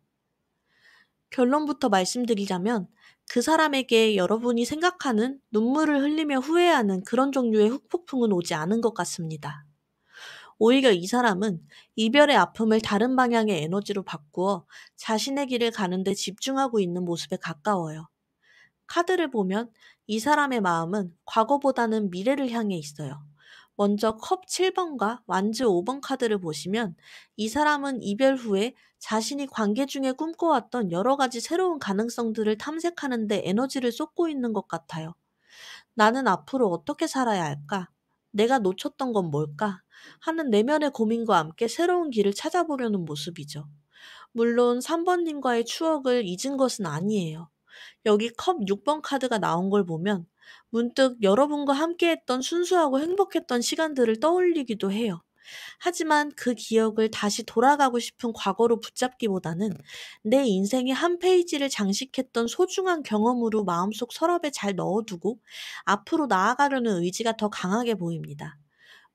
결론부터 말씀드리자면 그 사람에게 여러분이 생각하는 눈물을 흘리며 후회하는 그런 종류의 후폭풍은 오지 않은 것 같습니다. 오히려 이 사람은 이별의 아픔을 다른 방향의 에너지로 바꾸어 자신의 길을 가는데 집중하고 있는 모습에 가까워요. 카드를 보면 이 사람의 마음은 과거보다는 미래를 향해 있어요. 먼저 컵 7번과 완즈 5번 카드를 보시면 이 사람은 이별 후에 자신이 관계 중에 꿈꿔왔던 여러 가지 새로운 가능성들을 탐색하는 데 에너지를 쏟고 있는 것 같아요. 나는 앞으로 어떻게 살아야 할까? 내가 놓쳤던 건 뭘까? 하는 내면의 고민과 함께 새로운 길을 찾아보려는 모습이죠. 물론 3번님과의 추억을 잊은 것은 아니에요. 여기 컵 6번 카드가 나온 걸 보면 문득 여러분과 함께했던 순수하고 행복했던 시간들을 떠올리기도 해요. 하지만 그 기억을 다시 돌아가고 싶은 과거로 붙잡기보다는 내 인생의 한 페이지를 장식했던 소중한 경험으로 마음속 서랍에 잘 넣어두고 앞으로 나아가려는 의지가 더 강하게 보입니다.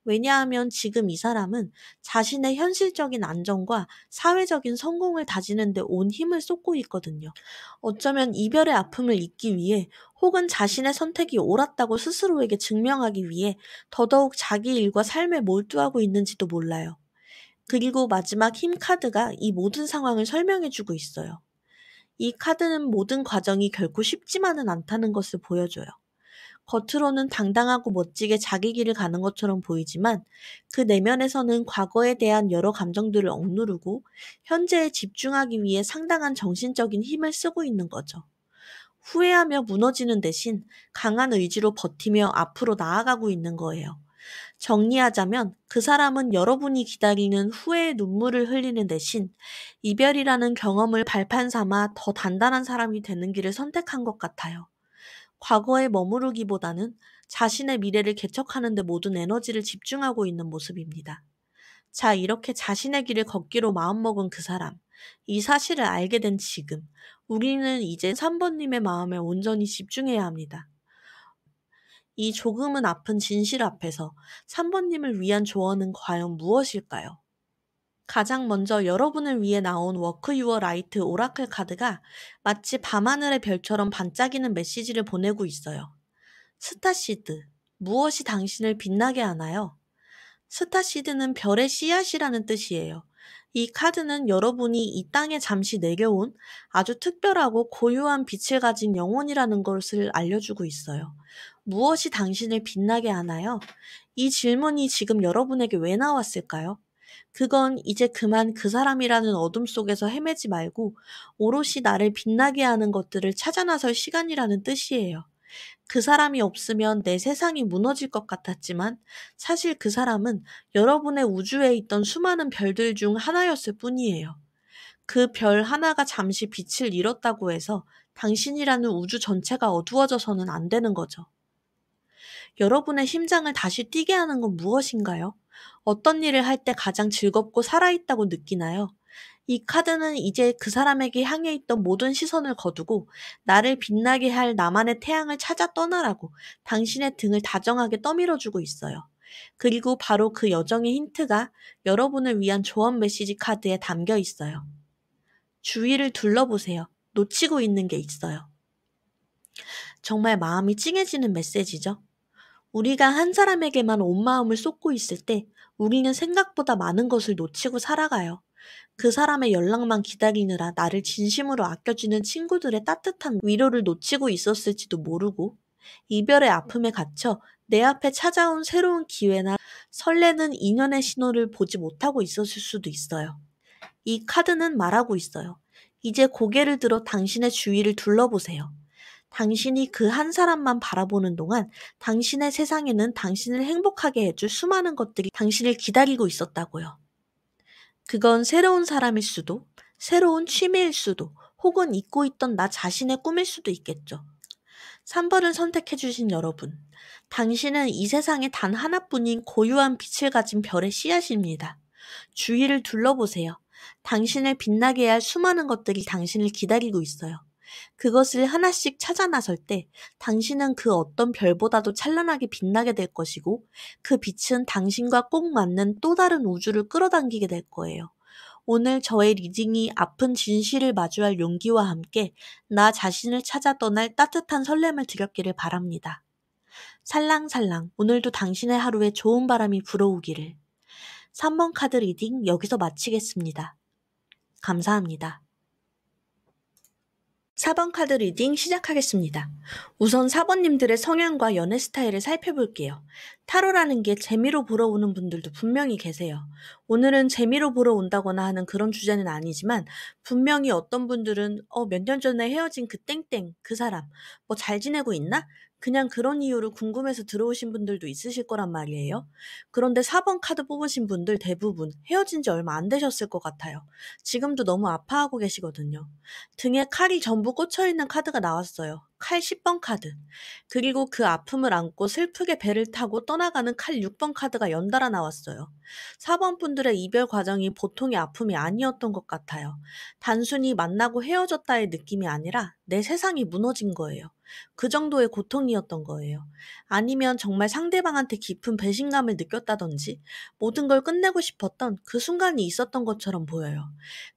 왜냐하면 지금 이 사람은 자신의 현실적인 안정과 사회적인 성공을 다지는 데 온 힘을 쏟고 있거든요. 어쩌면 이별의 아픔을 잊기 위해 혹은 자신의 선택이 옳았다고 스스로에게 증명하기 위해 더더욱 자기 일과 삶에 몰두하고 있는지도 몰라요. 그리고 마지막 힘 카드가 이 모든 상황을 설명해주고 있어요. 이 카드는 모든 과정이 결코 쉽지만은 않다는 것을 보여줘요. 겉으로는 당당하고 멋지게 자기 길을 가는 것처럼 보이지만 그 내면에서는 과거에 대한 여러 감정들을 억누르고 현재에 집중하기 위해 상당한 정신적인 힘을 쓰고 있는 거죠. 후회하며 무너지는 대신 강한 의지로 버티며 앞으로 나아가고 있는 거예요. 정리하자면 그 사람은 여러분이 기다리는 후회의 눈물을 흘리는 대신 이별이라는 경험을 발판 삼아 더 단단한 사람이 되는 길을 선택한 것 같아요. 과거에 머무르기보다는 자신의 미래를 개척하는 데 모든 에너지를 집중하고 있는 모습입니다. 자, 이렇게 자신의 길을 걷기로 마음먹은 그 사람, 이 사실을 알게 된 지금, 우리는 이제 3번님의 마음에 온전히 집중해야 합니다. 이 조금은 아픈 진실 앞에서 3번님을 위한 조언은 과연 무엇일까요? 가장 먼저 여러분을 위해 나온 워크 유어 라이트 오라클 카드가 마치 밤하늘의 별처럼 반짝이는 메시지를 보내고 있어요. 스타시드, 무엇이 당신을 빛나게 하나요? 스타시드는 별의 씨앗이라는 뜻이에요. 이 카드는 여러분이 이 땅에 잠시 내려온 아주 특별하고 고유한 빛을 가진 영혼이라는 것을 알려주고 있어요. 무엇이 당신을 빛나게 하나요? 이 질문이 지금 여러분에게 왜 나왔을까요? 그건 이제 그만 그 사람이라는 어둠 속에서 헤매지 말고 오롯이 나를 빛나게 하는 것들을 찾아 나설 시간이라는 뜻이에요. 그 사람이 없으면 내 세상이 무너질 것 같았지만 사실 그 사람은 여러분의 우주에 있던 수많은 별들 중 하나였을 뿐이에요. 그 별 하나가 잠시 빛을 잃었다고 해서 당신이라는 우주 전체가 어두워져서는 안 되는 거죠. 여러분의 심장을 다시 뛰게 하는 건 무엇인가요? 어떤 일을 할 때 가장 즐겁고 살아있다고 느끼나요? 이 카드는 이제 그 사람에게 향해 있던 모든 시선을 거두고 나를 빛나게 할 나만의 태양을 찾아 떠나라고 당신의 등을 다정하게 떠밀어주고 있어요. 그리고 바로 그 여정의 힌트가 여러분을 위한 조언 메시지 카드에 담겨 있어요. 주위를 둘러보세요. 놓치고 있는 게 있어요. 정말 마음이 찡해지는 메시지죠. 우리가 한 사람에게만 온 마음을 쏟고 있을 때 우리는 생각보다 많은 것을 놓치고 살아가요. 그 사람의 연락만 기다리느라 나를 진심으로 아껴주는 친구들의 따뜻한 위로를 놓치고 있었을지도 모르고 이별의 아픔에 갇혀 내 앞에 찾아온 새로운 기회나 설레는 인연의 신호를 보지 못하고 있었을 수도 있어요. 이 카드는 말하고 있어요. 이제 고개를 들어 당신의 주위를 둘러보세요. 당신이 그 한 사람만 바라보는 동안 당신의 세상에는 당신을 행복하게 해줄 수많은 것들이 당신을 기다리고 있었다고요. 그건 새로운 사람일 수도, 새로운 취미일 수도, 혹은 잊고 있던 나 자신의 꿈일 수도 있겠죠. 3번을 선택해주신 여러분, 당신은 이 세상에 단 하나뿐인 고유한 빛을 가진 별의 씨앗입니다. 주위를 둘러보세요. 당신을 빛나게 할 수많은 것들이 당신을 기다리고 있어요. 그것을 하나씩 찾아 나설 때 당신은 그 어떤 별보다도 찬란하게 빛나게 될 것이고 그 빛은 당신과 꼭 맞는 또 다른 우주를 끌어당기게 될 거예요. 오늘 저의 리딩이 아픈 진실을 마주할 용기와 함께 나 자신을 찾아 떠날 따뜻한 설렘을 드렸기를 바랍니다. 살랑살랑 오늘도 당신의 하루에 좋은 바람이 불어오기를. 3번 카드 리딩 여기서 마치겠습니다. 감사합니다. 4번 카드 리딩 시작하겠습니다. 우선 4번님들의 성향과 연애 스타일을 살펴볼게요. 타로라는 게 재미로 보러 오는 분들도 분명히 계세요. 오늘은 재미로 보러 온다거나 하는 그런 주제는 아니지만 분명히 어떤 분들은 몇 년 전에 헤어진 그 땡땡 그 사람 뭐 잘 지내고 있나? 그냥 그런 이유로 궁금해서 들어오신 분들도 있으실 거란 말이에요. 그런데 4번 카드 뽑으신 분들 대부분 헤어진 지 얼마 안 되셨을 것 같아요. 지금도 너무 아파하고 계시거든요. 등에 칼이 전부 꽂혀있는 카드가 나왔어요. 칼 10번 카드. 그리고 그 아픔을 안고 슬프게 배를 타고 떠나가는 칼 6번 카드가 연달아 나왔어요. 4번 분들의 이별 과정이 보통의 아픔이 아니었던 것 같아요. 단순히 만나고 헤어졌다의 느낌이 아니라 내 세상이 무너진 거예요. 그 정도의 고통이었던 거예요. 아니면 정말 상대방한테 깊은 배신감을 느꼈다든지 모든 걸 끝내고 싶었던 그 순간이 있었던 것처럼 보여요.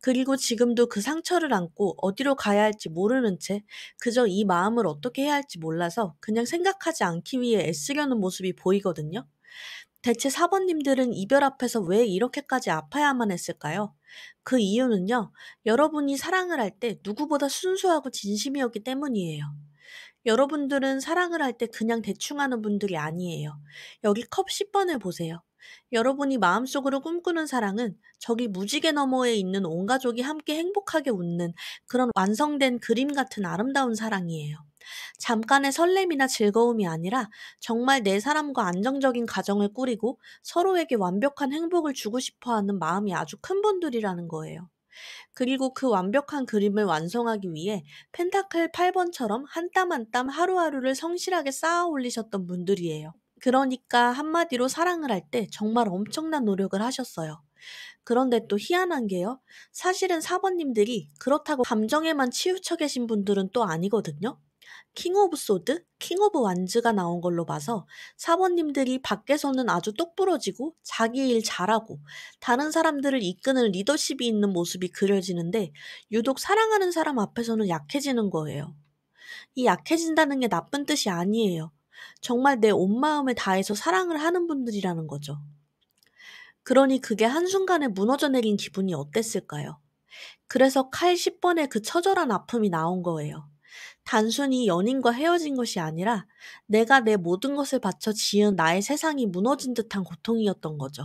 그리고 지금도 그 상처를 안고 어디로 가야 할지 모르는 채 그저 이 마음을 어떻게 해야 할지 몰라서 그냥 생각하지 않기 위해 애쓰려는 모습이 보이거든요. 대체 사번님들은 이별 앞에서 왜 이렇게까지 아파야만 했을까요? 그 이유는요, 여러분이 사랑을 할 때 누구보다 순수하고 진심이었기 때문이에요. 여러분들은 사랑을 할 때 그냥 대충 하는 분들이 아니에요. 여기 컵 10번을 보세요. 여러분이 마음속으로 꿈꾸는 사랑은 저기 무지개 너머에 있는 온 가족이 함께 행복하게 웃는 그런 완성된 그림 같은 아름다운 사랑이에요. 잠깐의 설렘이나 즐거움이 아니라 정말 내 사람과 안정적인 가정을 꾸리고 서로에게 완벽한 행복을 주고 싶어 하는 마음이 아주 큰 분들이라는 거예요. 그리고 그 완벽한 그림을 완성하기 위해 펜타클 8번처럼 한 땀 한 땀 하루하루를 성실하게 쌓아 올리셨던 분들이에요. 그러니까 한마디로 사랑을 할 때 정말 엄청난 노력을 하셨어요. 그런데 또 희한한 게요. 사실은 사번님들이 그렇다고 감정에만 치우쳐 계신 분들은 또 아니거든요. 킹 오브 소드, 킹 오브 완즈가 나온 걸로 봐서 사번님들이 밖에서는 아주 똑부러지고 자기 일 잘하고 다른 사람들을 이끄는 리더십이 있는 모습이 그려지는데 유독 사랑하는 사람 앞에서는 약해지는 거예요. 이 약해진다는 게 나쁜 뜻이 아니에요. 정말 내 온 마음을 다해서 사랑을 하는 분들이라는 거죠. 그러니 그게 한순간에 무너져 내린 기분이 어땠을까요? 그래서 칼 10번의 그 처절한 아픔이 나온 거예요. 단순히 연인과 헤어진 것이 아니라 내가 내 모든 것을 바쳐 지은 나의 세상이 무너진 듯한 고통이었던 거죠.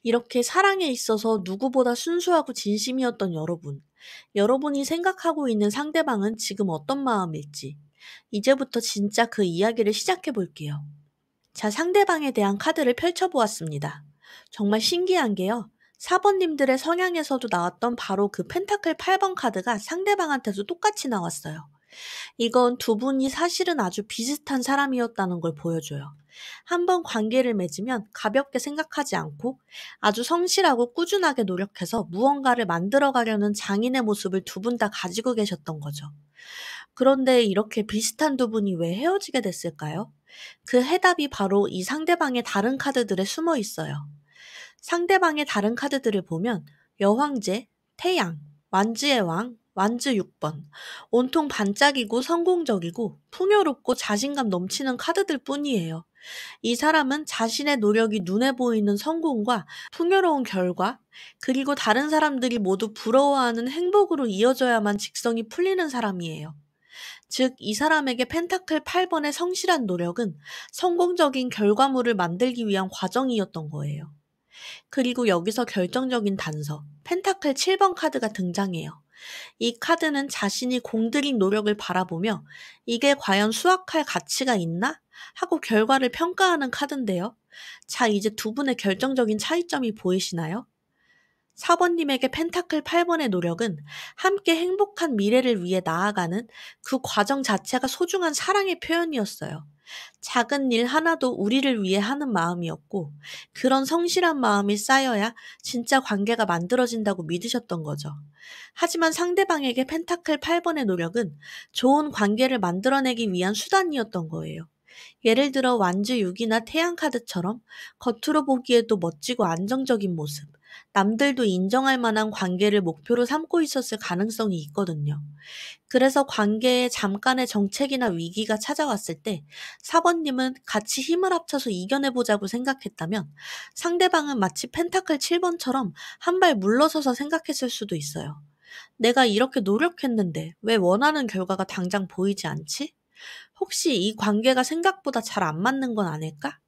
이렇게 사랑에 있어서 누구보다 순수하고 진심이었던 여러분. 여러분이 생각하고 있는 상대방은 지금 어떤 마음일지. 이제부터 진짜 그 이야기를 시작해 볼게요. 자, 상대방에 대한 카드를 펼쳐보았습니다. 정말 신기한 게요. 4번님들의 성향에서도 나왔던 바로 그 펜타클 8번 카드가 상대방한테도 똑같이 나왔어요. 이건 두 분이 사실은 아주 비슷한 사람이었다는 걸 보여줘요. 한번 관계를 맺으면 가볍게 생각하지 않고 아주 성실하고 꾸준하게 노력해서 무언가를 만들어 가려는 장인의 모습을 두 분 다 가지고 계셨던 거죠. 그런데 이렇게 비슷한 두 분이 왜 헤어지게 됐을까요? 그 해답이 바로 이 상대방의 다른 카드들에 숨어 있어요. 상대방의 다른 카드들을 보면 여황제, 태양, 완지의 왕, 완즈 6번. 온통 반짝이고 성공적이고 풍요롭고 자신감 넘치는 카드들 뿐이에요. 이 사람은 자신의 노력이 눈에 보이는 성공과 풍요로운 결과, 그리고 다른 사람들이 모두 부러워하는 행복으로 이어져야만 직성이 풀리는 사람이에요. 즉, 이 사람에게 펜타클 8번의 성실한 노력은 성공적인 결과물을 만들기 위한 과정이었던 거예요. 그리고 여기서 결정적인 단서, 펜타클 7번 카드가 등장해요. 이 카드는 자신이 공들인 노력을 바라보며 이게 과연 수확할 가치가 있나? 하고 결과를 평가하는 카드인데요. 자, 이제 두 분의 결정적인 차이점이 보이시나요? 4번님에게 펜타클 8번의 노력은 함께 행복한 미래를 위해 나아가는 그 과정 자체가 소중한 사랑의 표현이었어요. 작은 일 하나도 우리를 위해 하는 마음이었고, 그런 성실한 마음이 쌓여야 진짜 관계가 만들어진다고 믿으셨던 거죠. 하지만 상대방에게 펜타클 8번의 노력은 좋은 관계를 만들어내기 위한 수단이었던 거예요. 예를 들어 완주 6이나 태양 카드처럼 겉으로 보기에도 멋지고 안정적인 모습, 남들도 인정할 만한 관계를 목표로 삼고 있었을 가능성이 있거든요. 그래서 관계에 잠깐의 정책이나 위기가 찾아왔을 때 사번님은 같이 힘을 합쳐서 이겨내보자고 생각했다면 상대방은 마치 펜타클 7번처럼 한 발 물러서서 생각했을 수도 있어요. 내가 이렇게 노력했는데 왜 원하는 결과가 당장 보이지 않지? 혹시 이 관계가 생각보다 잘 안 맞는 건 아닐까?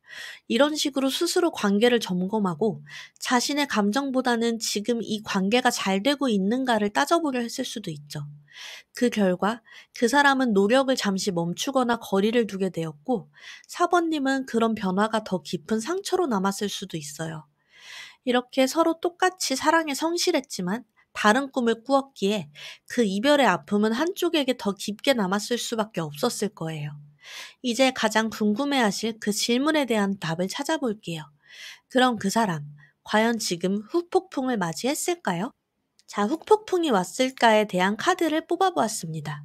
이런 식으로 스스로 관계를 점검하고 자신의 감정보다는 지금 이 관계가 잘 되고 있는가를 따져보려 했을 수도 있죠. 그 결과 그 사람은 노력을 잠시 멈추거나 거리를 두게 되었고 4번님은 그런 변화가 더 깊은 상처로 남았을 수도 있어요. 이렇게 서로 똑같이 사랑에 성실했지만 다른 꿈을 꾸었기에 그 이별의 아픔은 한쪽에게 더 깊게 남았을 수밖에 없었을 거예요. 이제 가장 궁금해하실 그 질문에 대한 답을 찾아볼게요. 그럼 그 사람, 과연 지금 후폭풍을 맞이했을까요? 자, 후폭풍이 왔을까에 대한 카드를 뽑아보았습니다.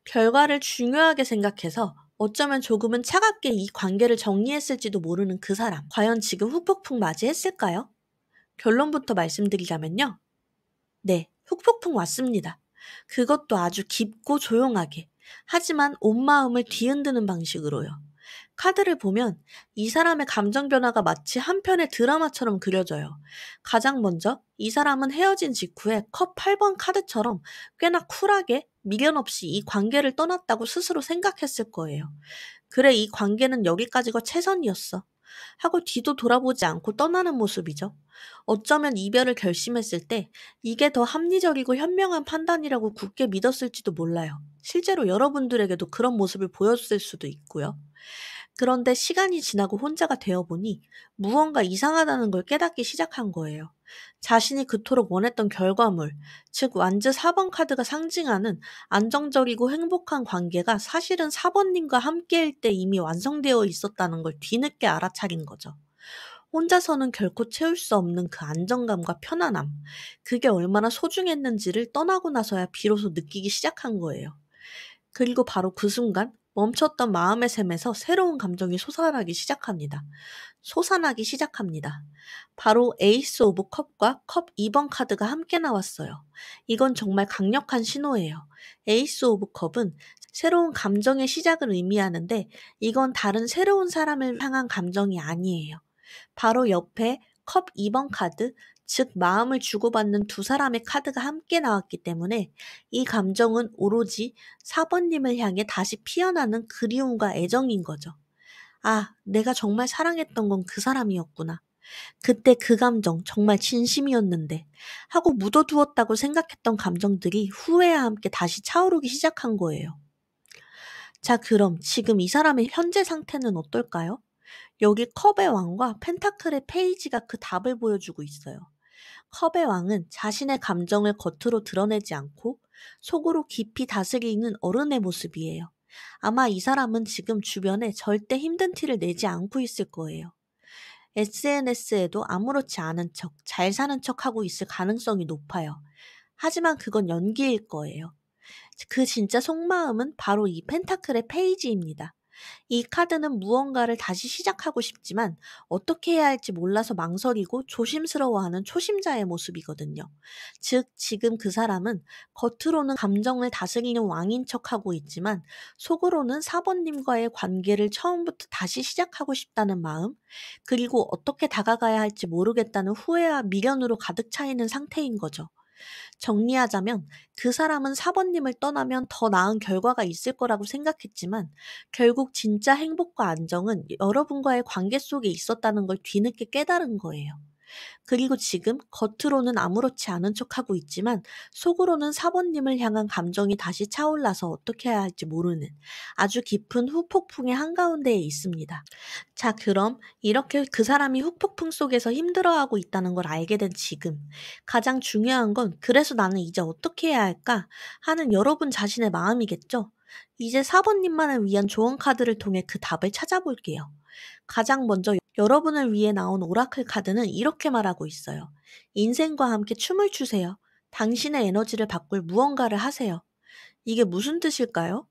결과를 중요하게 생각해서 어쩌면 조금은 차갑게 이 관계를 정리했을지도 모르는 그 사람, 과연 지금 후폭풍 맞이했을까요? 결론부터 말씀드리자면요. 네, 후폭풍 왔습니다. 그것도 아주 깊고 조용하게. 하지만 온 마음을 뒤흔드는 방식으로요. 카드를 보면 이 사람의 감정 변화가 마치 한 편의 드라마처럼 그려져요. 가장 먼저 이 사람은 헤어진 직후에 컵 8번 카드처럼 꽤나 쿨하게 미련 없이 이 관계를 떠났다고 스스로 생각했을 거예요. 그래, 이 관계는 여기까지가 최선이었어. 하고 뒤도 돌아보지 않고 떠나는 모습이죠. 어쩌면 이별을 결심했을 때 이게 더 합리적이고 현명한 판단이라고 굳게 믿었을지도 몰라요. 실제로 여러분들에게도 그런 모습을 보였을 수도 있고요. 그런데 시간이 지나고 혼자가 되어 보니 무언가 이상하다는 걸 깨닫기 시작한 거예요. 자신이 그토록 원했던 결과물, 즉 완즈 4번 카드가 상징하는 안정적이고 행복한 관계가 사실은 4번님과 함께일 때 이미 완성되어 있었다는 걸 뒤늦게 알아차린 거죠. 혼자서는 결코 채울 수 없는 그 안정감과 편안함, 그게 얼마나 소중했는지를 떠나고 나서야 비로소 느끼기 시작한 거예요. 그리고 바로 그 순간 멈췄던 마음의 샘에서 새로운 감정이 솟아나기 시작합니다. 바로 에이스 오브 컵과 컵 2번 카드가 함께 나왔어요. 이건 정말 강력한 신호예요. 에이스 오브 컵은 새로운 감정의 시작을 의미하는데 이건 다른 새로운 사람을 향한 감정이 아니에요. 바로 옆에 컵 2번 카드, 즉 마음을 주고받는 두 사람의 카드가 함께 나왔기 때문에 이 감정은 오로지 4번님을 향해 다시 피어나는 그리움과 애정인 거죠. 아, 내가 정말 사랑했던 건 그 사람이었구나. 그때 그 감정 정말 진심이었는데 하고 묻어두었다고 생각했던 감정들이 후회와 함께 다시 차오르기 시작한 거예요. 자, 그럼 지금 이 사람의 현재 상태는 어떨까요? 여기 컵의 왕과 펜타클의 페이지가 그 답을 보여주고 있어요. 컵의 왕은 자신의 감정을 겉으로 드러내지 않고 속으로 깊이 다스리는 어른의 모습이에요. 아마 이 사람은 지금 주변에 절대 힘든 티를 내지 않고 있을 거예요. SNS에도 아무렇지 않은 척, 잘 사는 척 하고 있을 가능성이 높아요. 하지만 그건 연기일 거예요. 그 진짜 속마음은 바로 이 펜타클의 페이지입니다. 이 카드는 무언가를 다시 시작하고 싶지만 어떻게 해야 할지 몰라서 망설이고 조심스러워하는 초심자의 모습이거든요. 즉, 지금 그 사람은 겉으로는 감정을 다스리는 왕인 척하고 있지만 속으로는 사번님과의 관계를 처음부터 다시 시작하고 싶다는 마음, 그리고 어떻게 다가가야 할지 모르겠다는 후회와 미련으로 가득 차 있는 상태인 거죠. 정리하자면 그 사람은 사번님을 떠나면 더 나은 결과가 있을 거라고 생각했지만 결국 진짜 행복과 안정은 여러분과의 관계 속에 있었다는 걸 뒤늦게 깨달은 거예요. 그리고 지금 겉으로는 아무렇지 않은 척하고 있지만 속으로는 사번님을 향한 감정이 다시 차올라서 어떻게 해야 할지 모르는 아주 깊은 후폭풍의 한가운데에 있습니다. 자, 그럼 이렇게 그 사람이 후폭풍 속에서 힘들어하고 있다는 걸 알게 된 지금 가장 중요한 건 그래서 나는 이제 어떻게 해야 할까 하는 여러분 자신의 마음이겠죠? 이제 사번님만을 위한 조언 카드를 통해 그 답을 찾아볼게요. 가장 먼저 여러분을 위해 나온 오라클 카드는 이렇게 말하고 있어요. 인생과 함께 춤을 추세요. 당신의 에너지를 바꿀 무언가를 하세요. 이게 무슨 뜻일까요?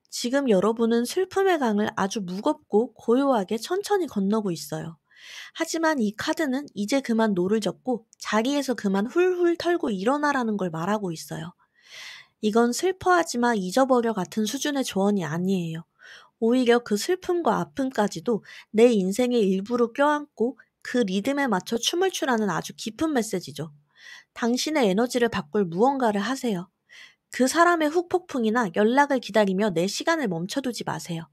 지금 여러분은 슬픔의 강을 아주 무겁고 고요하게 천천히 건너고 있어요. 하지만 이 카드는 이제 그만 노를 젓고 자리에서 그만 훌훌 털고 일어나라는 걸 말하고 있어요. 이건 슬퍼하지 마 잊어버려 같은 수준의 조언이 아니에요. 오히려 그 슬픔과 아픔까지도 내 인생의 일부로 껴안고 그 리듬에 맞춰 춤을 추라는 아주 깊은 메시지죠. 당신의 에너지를 바꿀 무언가를 하세요. 그 사람의 후폭풍이나 연락을 기다리며 내 시간을 멈춰두지 마세요.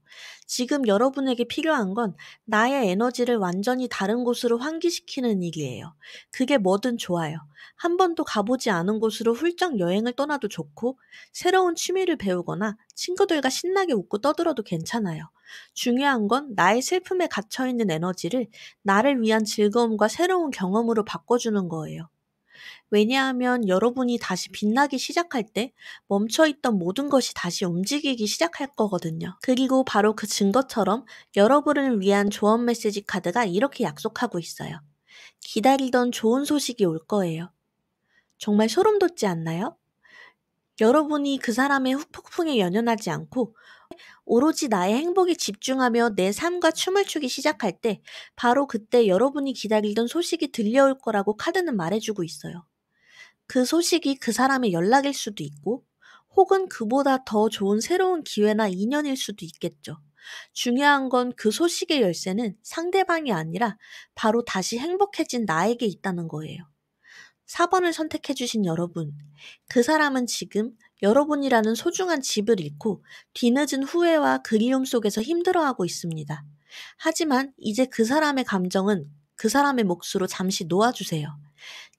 지금 여러분에게 필요한 건 나의 에너지를 완전히 다른 곳으로 환기시키는 일이에요. 그게 뭐든 좋아요. 한 번도 가보지 않은 곳으로 훌쩍 여행을 떠나도 좋고, 새로운 취미를 배우거나 친구들과 신나게 웃고 떠들어도 괜찮아요. 중요한 건 나의 슬픔에 갇혀있는 에너지를 나를 위한 즐거움과 새로운 경험으로 바꿔주는 거예요. 왜냐하면 여러분이 다시 빛나기 시작할 때 멈춰있던 모든 것이 다시 움직이기 시작할 거거든요. 그리고 바로 그 증거처럼 여러분을 위한 조언 메시지 카드가 이렇게 약속하고 있어요. 기다리던 좋은 소식이 올 거예요. 정말 소름 돋지 않나요? 여러분이 그 사람의 후폭풍에 연연하지 않고 오로지 나의 행복에 집중하며 내 삶과 춤을 추기 시작할 때 바로 그때 여러분이 기다리던 소식이 들려올 거라고 카드는 말해주고 있어요. 그 소식이 그 사람의 연락일 수도 있고, 혹은 그보다 더 좋은 새로운 기회나 인연일 수도 있겠죠. 중요한 건 그 소식의 열쇠는 상대방이 아니라 바로 다시 행복해진 나에게 있다는 거예요. 4번을 선택해주신 여러분, 그 사람은 지금 여러분이라는 소중한 집을 잃고 뒤늦은 후회와 그리움 속에서 힘들어하고 있습니다. 하지만 이제 그 사람의 감정은 그 사람의 몫으로 잠시 놓아주세요.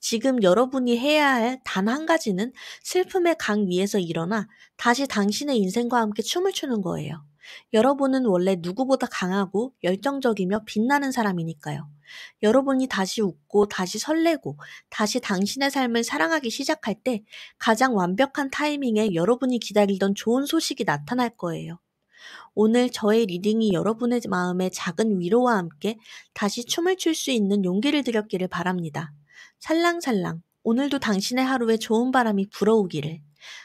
지금 여러분이 해야 할 단 한 가지는 슬픔의 강 위에서 일어나 다시 당신의 인생과 함께 춤을 추는 거예요. 여러분은 원래 누구보다 강하고 열정적이며 빛나는 사람이니까요. 여러분이 다시 웃고 다시 설레고 다시 당신의 삶을 사랑하기 시작할 때 가장 완벽한 타이밍에 여러분이 기다리던 좋은 소식이 나타날 거예요. 오늘 저의 리딩이 여러분의 마음에 작은 위로와 함께 다시 춤을 출 수 있는 용기를 드렸기를 바랍니다. 살랑살랑 오늘도 당신의 하루에 좋은 바람이 불어오기를.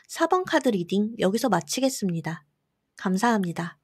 4번 카드 리딩 여기서 마치겠습니다. 감사합니다.